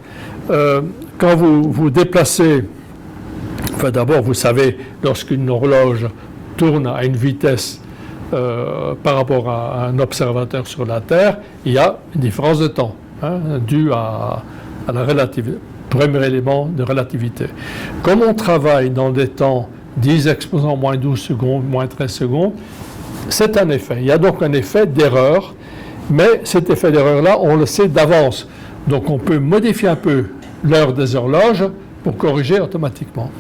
quand vous vous déplacez, enfin d'abord, vous savez, lorsqu'une horloge tourne à une vitesse par rapport à un observateur sur la Terre, il y a une différence de temps, hein, due à la relativité, premier élément de relativité. Comme on travaille dans des temps 10 exposant moins 12 secondes, moins 13 secondes, c'est un effet. Il y a donc un effet d'erreur, mais cet effet d'erreur-là, on le sait d'avance. Donc on peut modifier un peu l'heure des horloges pour corriger automatiquement.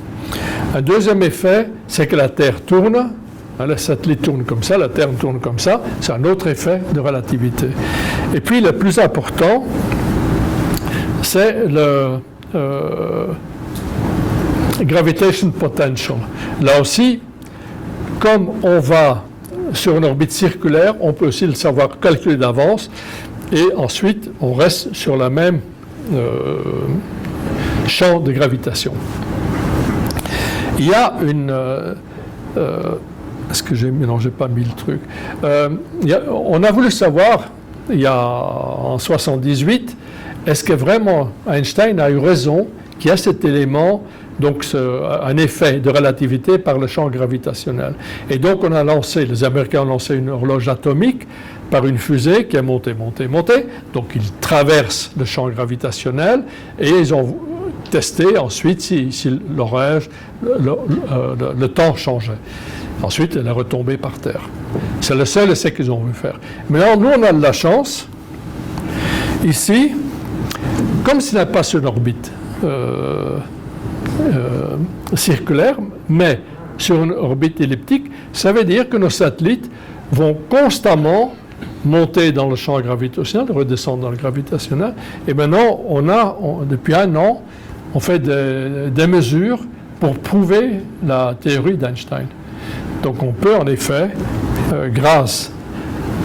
Un deuxième effet, c'est que la Terre tourne. Le satellite tourne comme ça, la Terre tourne comme ça, c'est un autre effet de relativité. Et puis le plus important, c'est le gravitation potential. Là aussi, comme on va sur une orbite circulaire, on peut aussi le savoir calculer d'avance, et ensuite on reste sur la même champ de gravitation. Il y a une... est-ce que j'ai pas mis le truc. On a voulu savoir, en 78, est-ce que vraiment Einstein a eu raison qu'il y a cet élément donc un effet de relativité par le champ gravitationnel. Et donc les Américains ont lancé une horloge atomique par une fusée qui a monté. Donc ils traversent le champ gravitationnel et ils ont testé ensuite si l'horloge, le temps changeait. Ensuite, elle est retombée par terre. C'est le seul essai qu'ils ont voulu faire. Maintenant, nous, on a de la chance. Ici, comme ce n'est pas sur une orbite circulaire, mais sur une orbite elliptique, ça veut dire que nos satellites vont constamment monter dans le champ gravitationnel, redescendre dans le gravitationnel. Et maintenant, depuis un an, on fait des mesures pour prouver la théorie d'Einstein. Donc on peut en effet, grâce...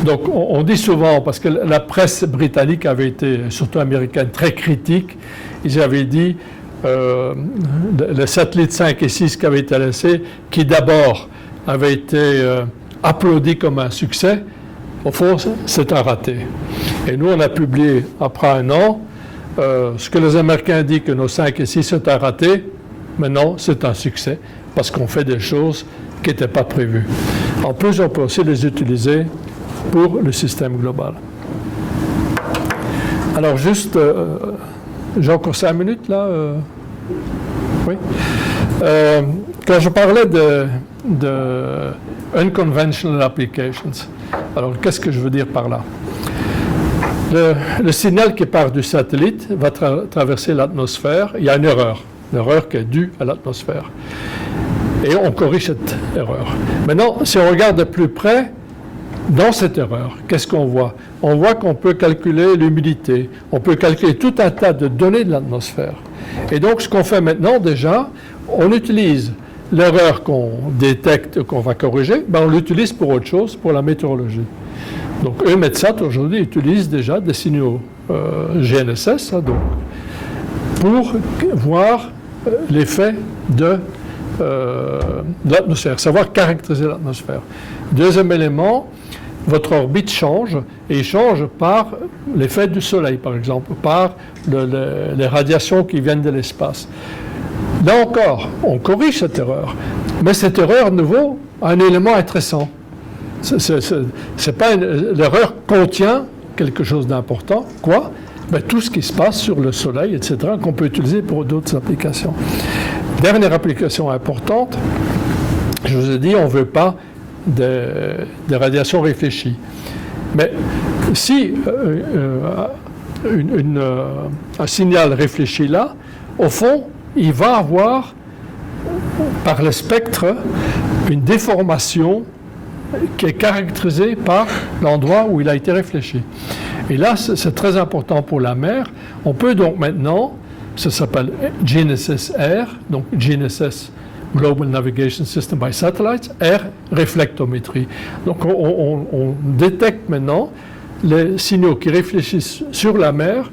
Donc on dit souvent, parce que la presse britannique avait été, surtout américaine, très critique, ils avaient dit, le satellite 5 et 6 qui avait été lancé, qui d'abord avait été applaudi comme un succès, au fond c'est un raté. Et nous on a publié après un an, ce que les Américains disent que nos 5 et 6 c'est un raté, maintenant c'est un succès, parce qu'on fait des choses qui n'étaient pas prévues. En plus, on peut aussi les utiliser pour le système global. Alors juste, j'ai encore 5 minutes là. Oui. Quand je parlais de unconventional applications, alors qu'est-ce que je veux dire par là? Le signal qui part du satellite va traverser l'atmosphère. Il y a une erreur qui est due à l'atmosphère. Et on corrige cette erreur. Maintenant, si on regarde de plus près, dans cette erreur, qu'est-ce qu'on voit? On voit qu'on peut calculer l'humidité, on peut calculer tout un tas de données de l'atmosphère. Et donc, ce qu'on fait maintenant déjà, on utilise l'erreur qu'on détecte, qu'on va corriger, on l'utilise pour autre chose, pour la météorologie. Donc, EUMETSAT aujourd'hui utilise déjà des signaux GNSS, donc, pour voir l'effet de l'atmosphère, savoir caractériser l'atmosphère. Deuxième élément, votre orbite change, et il change par l'effet du soleil, par exemple, par les radiations qui viennent de l'espace. Là encore, on corrige cette erreur, mais cette erreur, de nouveau, a un élément intéressant. L'erreur contient quelque chose d'important. Quoi? Tout ce qui se passe sur le soleil, etc., qu'on peut utiliser pour d'autres applications. Dernière application importante, je vous ai dit, on ne veut pas des radiations réfléchies. Mais si un signal réfléchi là, au fond, il va avoir, par le spectre, une déformation qui est caractérisée par l'endroit où il a été réfléchi. Et là, c'est très important pour la mer. On peut donc maintenant, ça s'appelle GNSS-R, donc GNSS, Global Navigation System by Satellites, R, réflectométrie. Donc on détecte maintenant les signaux qui réfléchissent sur la mer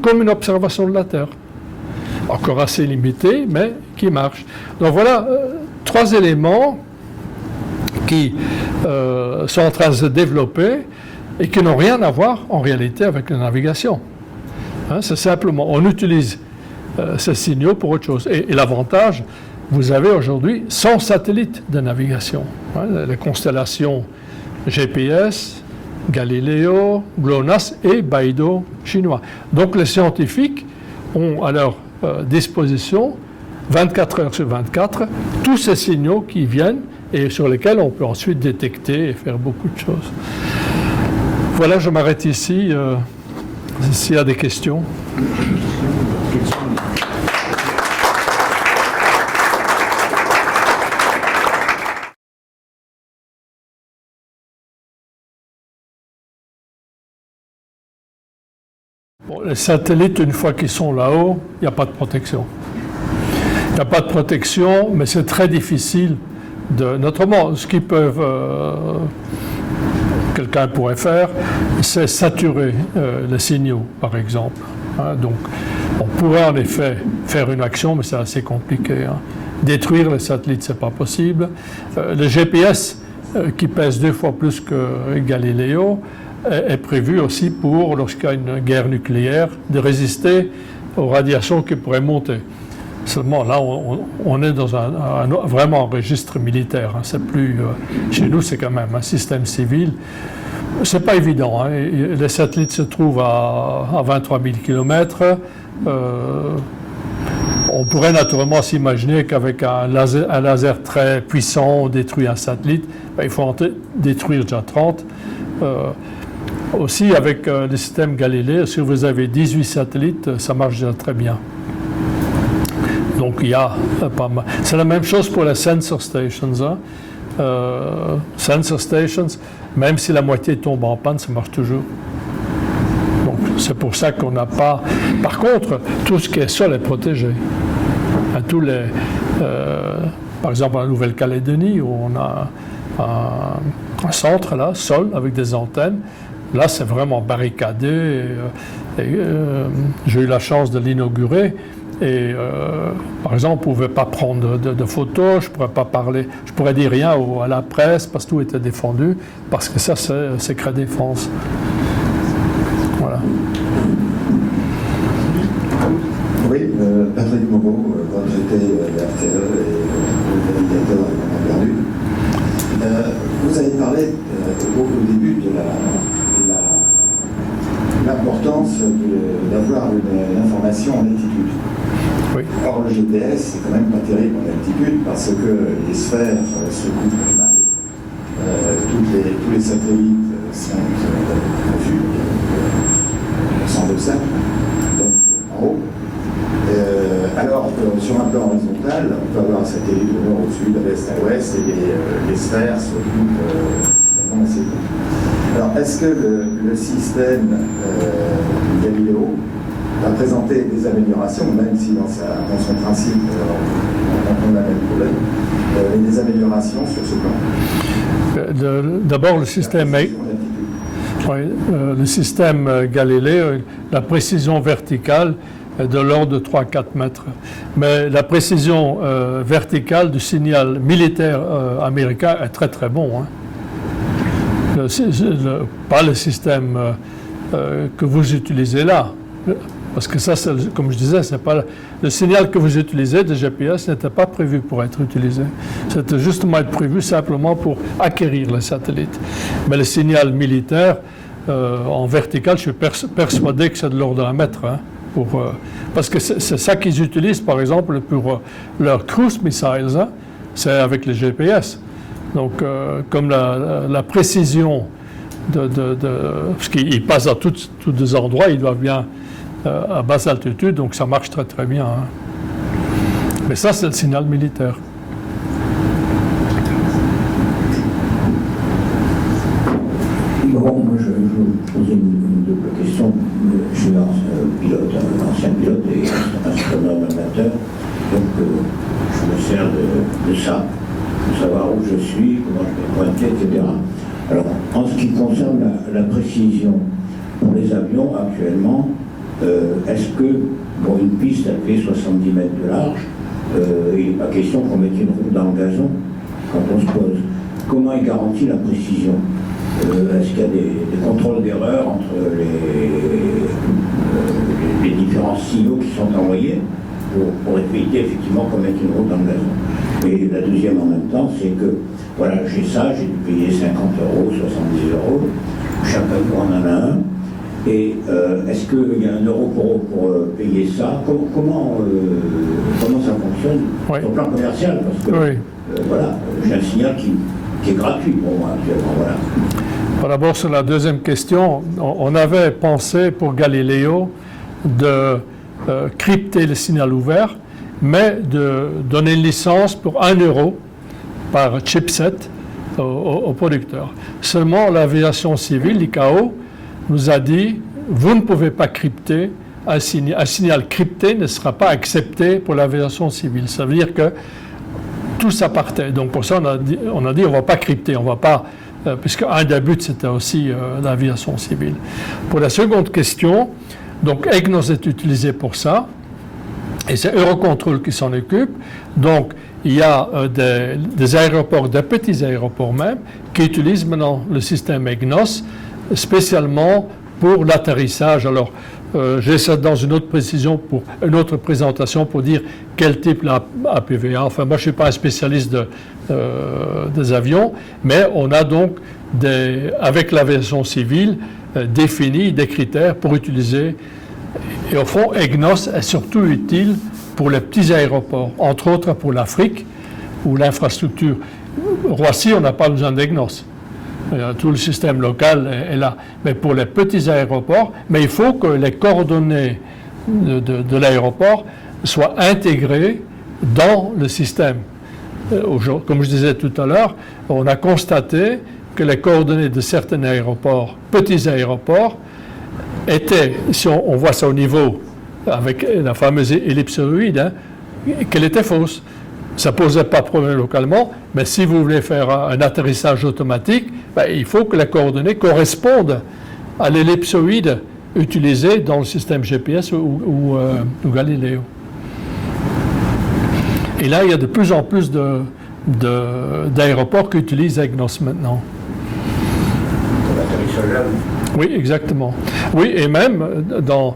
comme une observation de la Terre. Encore assez limité, mais qui marche. Donc voilà 3 éléments qui sont en train de se développer et qui n'ont rien à voir en réalité avec la navigation. C'est simplement, on utilise ces signaux pour autre chose. Et l'avantage, vous avez aujourd'hui 100 satellites de navigation. Les constellations GPS, Galileo, GLONASS et BeiDou chinois. Donc les scientifiques ont à leur disposition, 24 heures sur 24, tous ces signaux qui viennent et sur lesquels on peut ensuite détecter et faire beaucoup de choses. Voilà, je m'arrête ici. S'il y a des questions. Bon, les satellites, une fois qu'ils sont là-haut, il n'y a pas de protection. Il n'y a pas de protection, mais c'est très difficile notamment, ce qu'ils peuvent... quelqu'un pourrait faire, c'est saturer les signaux, par exemple. Donc, on pourrait en effet faire une action, mais c'est assez compliqué. Détruire les satellites, c'est pas possible. Le GPS, qui pèse 2 fois plus que Galileo, est prévu aussi pour, lorsqu'il y a une guerre nucléaire, de résister aux radiations qui pourraient monter. Seulement là, on est dans vraiment un registre militaire. Hein. C'est plus, chez nous, c'est quand même un système civil. C'est pas évident. Hein. Les satellites se trouvent à 23 000 km. On pourrait naturellement s'imaginer qu'avec un laser très puissant, on détruit un satellite. Ben, il faut en détruire déjà 30. Aussi, avec le système Galilée, si vous avez 18 satellites, ça marche déjà très bien. Donc, il y a pas mal. C'est la même chose pour les sensor stations. Hein. Sensor stations, même si la moitié tombe en panne, ça marche toujours. Donc, c'est pour ça qu'on n'a pas... Par contre, tout ce qui est sol est protégé. À tous les... par exemple, en Nouvelle-Calédonie, où on a un centre, là, sol, avec des antennes, là, c'est vraiment barricadé. J'ai eu la chance de l'inaugurer. Et par exemple, on ne pouvait pas prendre de photos, je ne pourrais pas parler, je ne pourrais dire rien à la presse parce que tout était défendu, parce que ça, c'est secret défense. Voilà. Oui, Patrick Moreau, retraité d'RTE et navigateur à perdu. Vous avez parlé au début de l'importance d'avoir une information en altitude. Oui. Or, le GPS, c'est quand même pas terrible en altitude parce que les sphères se couvrent mal. Tous les satellites sont vus sans obstacle, donc en haut. Alors que sur un plan horizontal, on peut avoir un satellite au nord, au sud, à l'est, à l'ouest, et les sphères se couvrent finalement assez peu. Alors, est-ce que le système Galileo va présenter des améliorations, même si dans son principe, on a le même problème, et des améliorations sur ce plan? D'abord, le système... Oui, le système Galilée, la précision verticale est de l'ordre de 3-4 mètres. Mais la précision verticale du signal militaire américain est très très bon. Hein. Pas le système que vous utilisez là. Parce que ça, comme je disais, c'est pas le signal que vous utilisez de GPS n'était pas prévu pour être utilisé. C'était justement être prévu simplement pour acquérir le satellite. Mais le signal militaire en vertical, je suis persuadé que c'est de l'ordre d'un mètre. Hein, parce que c'est ça qu'ils utilisent, par exemple, pour leurs cruise missiles, hein, c'est avec le GPS. Donc, comme la précision parce qu'ils passent à tous des endroits, ils doivent bien à basse altitude, donc ça marche très très bien. Hein. Mais ça, c'est le signal militaire. Bon, moi je posais une double question. Je suis ancien pilote et astronome amateur, donc je me sers de ça, de savoir où je suis, comment je vais pointer, etc. Alors, en ce qui concerne la précision, pour les avions actuellement, est-ce que, pour une piste elle fait 70 mètres de large, il n'est pas question qu'on mette une roue dans le gazon quand on se pose? Comment est garantie la précision? Est-ce qu'il y a des contrôles d'erreur entre les différents signaux qui sont envoyés pour éviter effectivement qu'on mette une roue dans le gazon? Et la deuxième en même temps, c'est que voilà, j'ai ça, j'ai dû payer 50 €, 70 €, chaque avion en a un. Et est-ce qu'il y a 1 euro pour payer ça? Comment ça fonctionne oui. Au plan commercial? Parce que oui. Voilà, j'ai un signal qui est gratuit pour moi actuellement. Voilà. D'abord, sur la deuxième question, on avait pensé pour Galileo de crypter le signal ouvert, mais de donner une licence pour 1 euro par chipset au producteur. Seulement, l'aviation civile, l'ICAO, nous a dit, vous ne pouvez pas crypter, un signal crypté ne sera pas accepté pour l'aviation civile. Ça veut dire que tout ça partait. Donc pour ça, on a dit, on ne va pas crypter, on ne va pas, puisque un des buts, c'était aussi l'aviation civile. Pour la seconde question, donc EGNOS est utilisé pour ça, et c'est Eurocontrol qui s'en occupe. Donc il y a des aéroports, des petits aéroports même, qui utilisent maintenant le système EGNOS, spécialement pour l'atterrissage. Alors, j'ai ça dans une autre présentation pour dire quel type l'APVA. Enfin, moi, je ne suis pas un spécialiste des avions, mais on a donc, avec l'aviation civile, défini des critères pour utiliser. Et au fond, EGNOS est surtout utile pour les petits aéroports, entre autres pour l'Afrique, où l'infrastructure. Roissy, on n'a pas besoin d'EGNOS. Tout le système local est là. Mais pour les petits aéroports, mais il faut que les coordonnées de l'aéroport soient intégrées dans le système. Comme je disais tout à l'heure, on a constaté que les coordonnées de certains aéroports, petits aéroports, étaient, si on voit ça au niveau avec la fameuse ellipsoïde, qu'elle était fausse. Ça ne posait pas de problème localement, mais si vous voulez faire un atterrissage automatique, il faut que les coordonnées correspondent à l'ellipsoïde utilisée dans le système GPS ou Galileo. Et là, il y a de plus en plus d'aéroports qui utilisent EGNOS maintenant. Oui, exactement. Oui, et même dans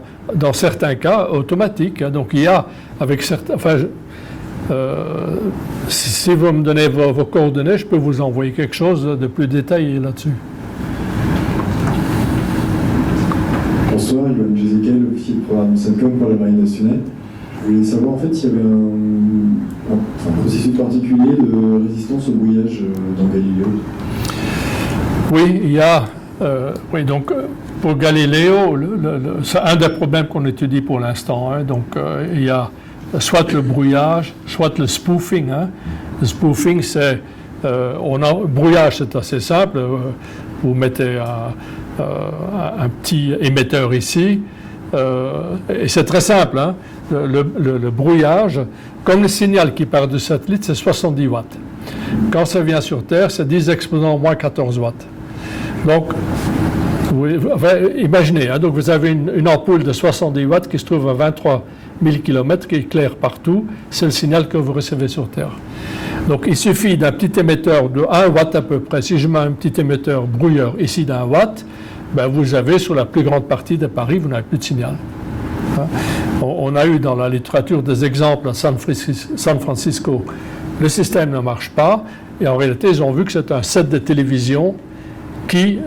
certains cas automatiques. Donc il y a avec certains. Enfin, si vous me donnez vos coordonnées, je peux vous envoyer quelque chose de plus détaillé là-dessus. Bonsoir, Yoann Jézéquel, officier de programme SATCOM pour la Marine nationale. Je voulais savoir en fait s'il y avait un processus particulier de résistance au brouillage dans Galileo. Oui, il y a. Oui, donc pour Galileo, c'est un des problèmes qu'on étudie pour l'instant. Donc il y a soit le brouillage, soit le spoofing. Le spoofing, c'est brouillage, c'est assez simple. Vous mettez un petit émetteur ici, et c'est très simple. Le brouillage, comme le signal qui part du satellite, c'est 70 watts. Quand ça vient sur Terre, c'est 10 exposant moins 14 watts. Donc, imaginez, donc vous avez une ampoule de 70 watts qui se trouve à 23 000 km, qui éclaire partout, c'est le signal que vous recevez sur Terre. Donc il suffit d'un petit émetteur de 1 watt à peu près. Si je mets un petit émetteur brouilleur ici d'1 watt, vous avez sur la plus grande partie de Paris, vous n'avez plus de signal. On a eu dans la littérature des exemples à San Francisco, le système ne marche pas, et en réalité ils ont vu que c'était un set de télévision qui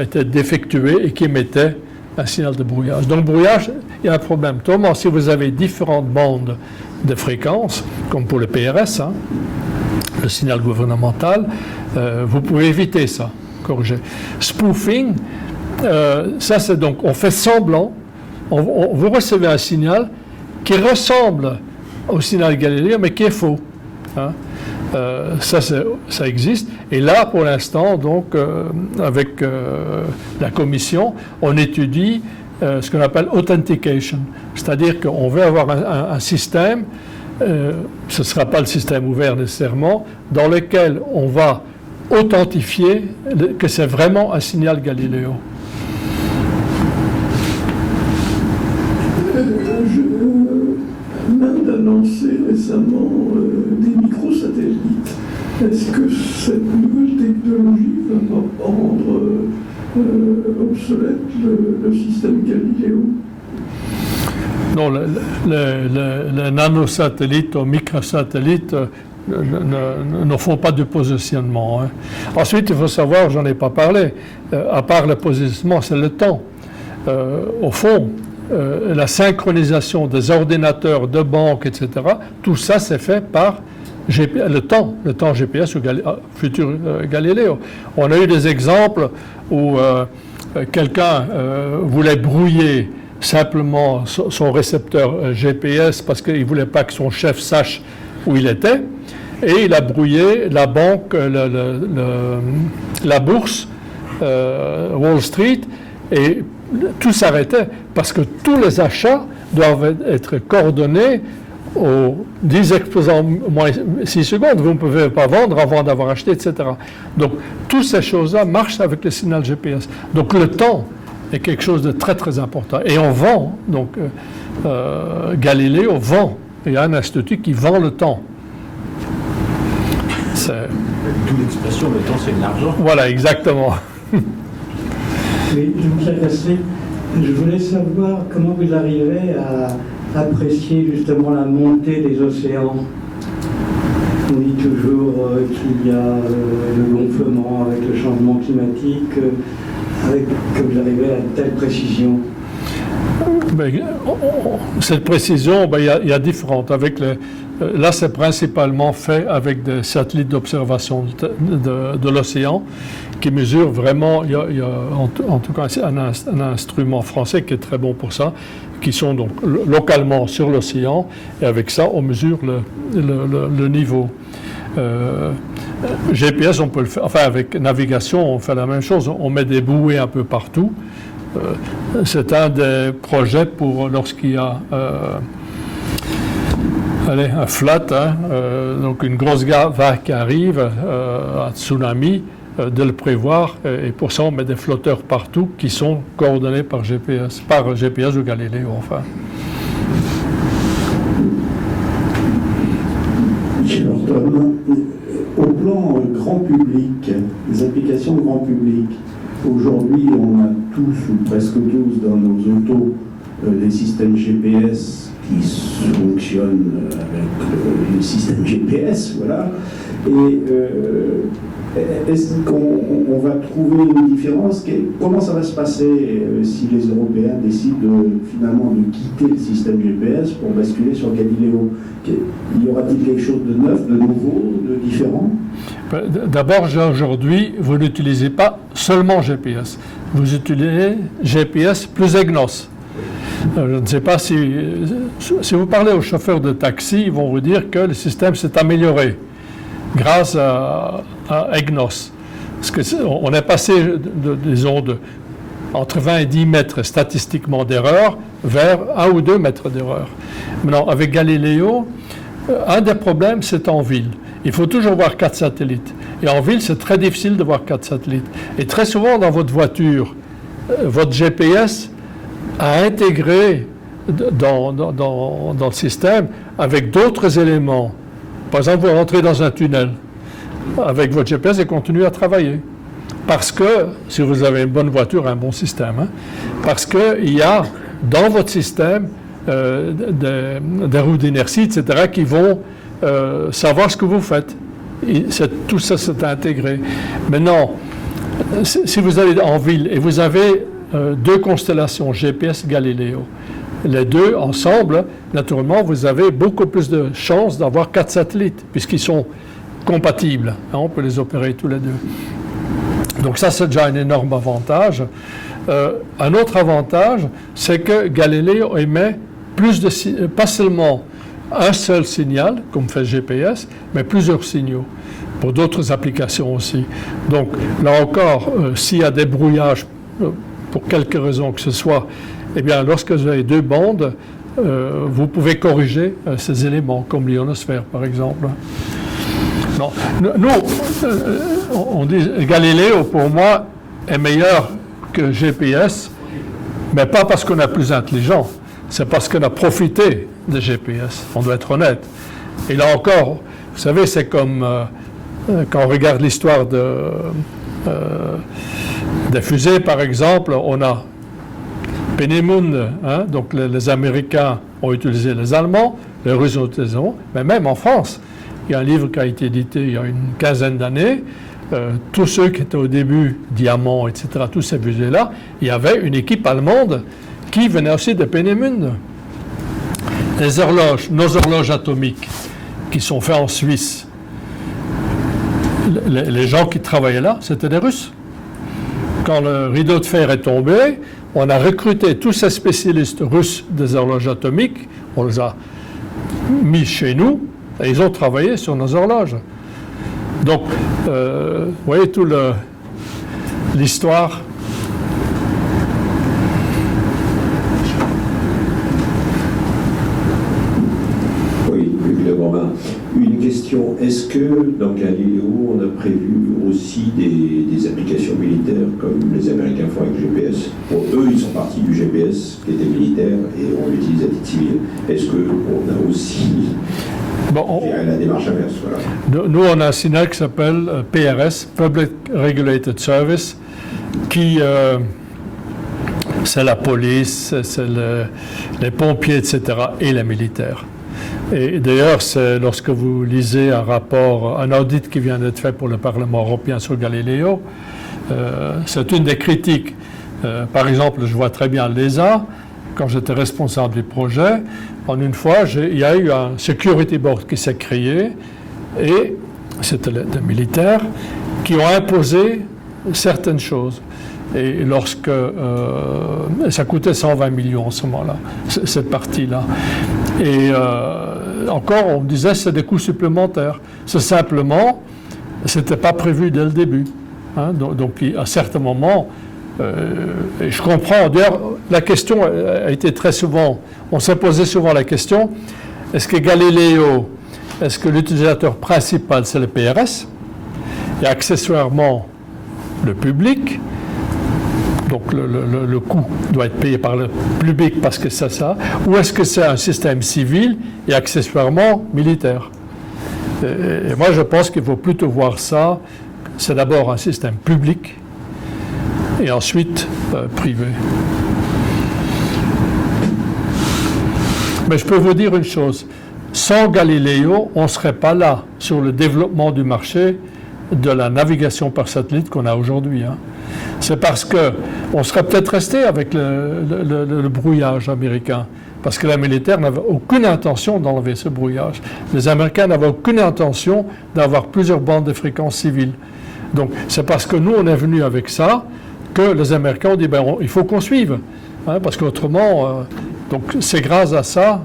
était défectué et qui émettait un signal de brouillage. Donc, brouillage, il y a un problème. Autrement, si vous avez différentes bandes de fréquences, comme pour le PRS, le signal gouvernemental, vous pouvez éviter ça, corriger. Spoofing, ça c'est donc, on fait semblant, vous recevez un signal qui ressemble au signal Galileo, mais qui est faux. Ça existe. Et là, pour l'instant, donc, avec la commission, on étudie ce qu'on appelle authentication. C'est-à-dire qu'on veut avoir un système, ce ne sera pas le système ouvert nécessairement, dans lequel on va authentifier que c'est vraiment un signal Galileo. L'Inde a lancé récemment des microsatellites. Est-ce que cette nouvelle technologie va pas rendre obsolète le système Galileo? Non, les nanosatellites ou microsatellites ne font pas de positionnement. Ensuite, il faut savoir, j'en ai pas parlé, à part le positionnement, c'est le temps. Au fond, la synchronisation des ordinateurs de banque, etc., tout ça c'est fait par le temps GPS ou futur Galileo. On a eu des exemples où quelqu'un voulait brouiller simplement son récepteur GPS parce qu'il ne voulait pas que son chef sache où il était, et il a brouillé la banque, la bourse, Wall Street, et tout s'arrêtait parce que tous les achats doivent être coordonnés aux 10 exposants moins 6 secondes. Vous ne pouvez pas vendre avant d'avoir acheté, etc. Donc, toutes ces choses-là marchent avec le signal GPS. Donc, le temps est quelque chose de très, très important. Et on vend, donc, Galileo vend. Il y a un institut qui vend le temps. D'où l'expression, le temps, c'est de l'argent. Voilà, exactement. Oui, je vous adresserai Je voulais savoir comment vous arrivez à apprécier justement la montée des océans. On dit toujours qu'il y a le gonflement avec le changement climatique, que vous arrivez à telle précision. Cette précision, il y a différentes. Là, c'est principalement fait avec des satellites d'observation de l'océan qui mesurent vraiment, il y a en tout cas un instrument français qui est très bon pour ça, qui sont donc localement sur l'océan, et avec ça, on mesure le niveau. GPS, on peut le faire, enfin avec navigation, on fait la même chose, on met des bouées un peu partout. C'est un des projets pour lorsqu'il y a un flat, donc une grosse vague qui arrive, un tsunami, de le prévoir, et pour ça on met des flotteurs partout qui sont coordonnés par GPS ou Galileo, enfin. Michel Horton, au plan grand public, les applications grand public, aujourd'hui on a tous ou presque tous dans nos autos des systèmes GPS qui fonctionnent avec le système GPS, voilà. Et est-ce qu'on va trouver une différence? Comment ça va se passer si les Européens décident finalement de quitter le système GPS pour basculer sur Galileo? Y aura-t-il quelque chose de neuf, de nouveau, de différent? D'abord, aujourd'hui, vous n'utilisez pas seulement GPS. Vous utilisez GPS plus EGNOS. Je ne sais pas si vous parlez aux chauffeurs de taxi, ils vont vous dire que le système s'est amélioré grâce à EGNOS. Parce qu'on est passé, disons, entre 20 et 10 mètres statistiquement d'erreur vers 1 ou 2 mètres d'erreur. Maintenant, avec Galileo, un des problèmes, c'est en ville. Il faut toujours voir 4 satellites. Et en ville, c'est très difficile de voir 4 satellites. Et très souvent, dans votre voiture, votre GPS a intégré dans le système avec d'autres éléments. Par exemple, vous rentrez dans un tunnel avec votre GPS et continuez à travailler. Parce que, si vous avez une bonne voiture, un bon système, parce qu'il y a dans votre système des roues d'inertie, etc., qui vont savoir ce que vous faites. Tout ça, c'est intégré. Maintenant, si vous allez en ville et vous avez 2 constellations, GPS, Galileo, les deux ensemble, naturellement, vous avez beaucoup plus de chances d'avoir 4 satellites, puisqu'ils sont compatibles. On peut les opérer tous les 2. Donc ça, c'est déjà un énorme avantage. Un autre avantage, c'est que Galileo émet pas seulement un seul signal, comme fait GPS, mais plusieurs signaux, pour d'autres applications aussi. Donc là encore, s'il y a des brouillages, pour quelque raison que ce soit, eh bien, lorsque vous avez 2 bandes, vous pouvez corriger ces éléments, comme l'ionosphère, par exemple. Non, nous, on dit Galileo, pour moi, est meilleur que GPS, mais pas parce qu'on est plus intelligent, c'est parce qu'on a profité de GPS, on doit être honnête. Et là encore, vous savez, c'est comme quand on regarde l'histoire des fusées, par exemple, on a Peenemünde, donc les Américains ont utilisé les Allemands, les Russes ont utilisé, mais même en France, il y a un livre qui a été édité il y a une quinzaine d'années, tous ceux qui étaient au début, Diamant, etc., tous ces fusées-là, il y avait une équipe allemande qui venait aussi de Peenemünde. Les horloges, nos horloges atomiques, qui sont faites en Suisse, les gens qui travaillaient là, c'était des Russes. Quand le rideau de fer est tombé, on a recruté tous ces spécialistes russes des horloges atomiques, on les a mis chez nous, et ils ont travaillé sur nos horloges. Donc, vous voyez toute l'histoire. Oui, évidemment. Une question, est-ce que dans Galileo, on a prévu aussi des applications militaires comme les Américains font avec GPS? Bon, eux, ils sont partis du GPS qui était militaire et on l'utilise à titre civil. Est-ce qu'on a aussi la démarche inverse? Voilà. Nous, on a un signal qui s'appelle PRS, Public Regulated Service, qui c'est la police, c'est les pompiers, etc., et les militaires. Et d'ailleurs, lorsque vous lisez un audit qui vient d'être fait pour le Parlement européen sur Galileo, c'est une des critiques. Par exemple, je vois très bien l'ESA, quand j'étais responsable du projet, en une fois, il y a eu un security board qui s'est créé, et c'était des militaires qui ont imposé certaines choses. Et lorsque ça coûtait 120 millions en ce moment-là, cette partie-là. Et encore, on me disait que c'est des coûts supplémentaires. C'est simplement, c'était pas prévu dès le début. Hein. Donc, à certains moments, et je comprends. D'ailleurs, la question a été très souvent, on s'est posé souvent la question, est-ce que Galileo, est-ce que l'utilisateur principal, c'est le PRS, et accessoirement le public? Donc le coût doit être payé par le public parce que c'est ça, ou est-ce que c'est un système civil et accessoirement militaire? Et moi je pense qu'il faut plutôt voir ça, c'est d'abord un système public et ensuite privé. Mais je peux vous dire une chose, sans Galileo, on ne serait pas là sur le développement du marché de la navigation par satellite qu'on a aujourd'hui. Hein. C'est parce qu'on serait peut-être resté avec le brouillage américain, parce que les militaires n'avaient aucune intention d'enlever ce brouillage. Les Américains n'avaient aucune intention d'avoir plusieurs bandes de fréquences civiles. Donc c'est parce que nous, on est venu avec ça, que les Américains ont dit, il faut qu'on suive, hein, parce qu'autrement, donc c'est grâce à ça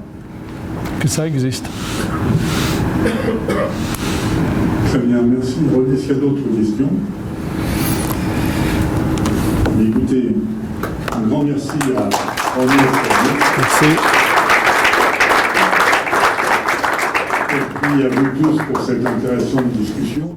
que ça existe. Très bien, merci. René, s'il y a d'autres questions. Écoutez, un grand merci à René. Merci. Et puis à vous tous pour cette intéressante discussion.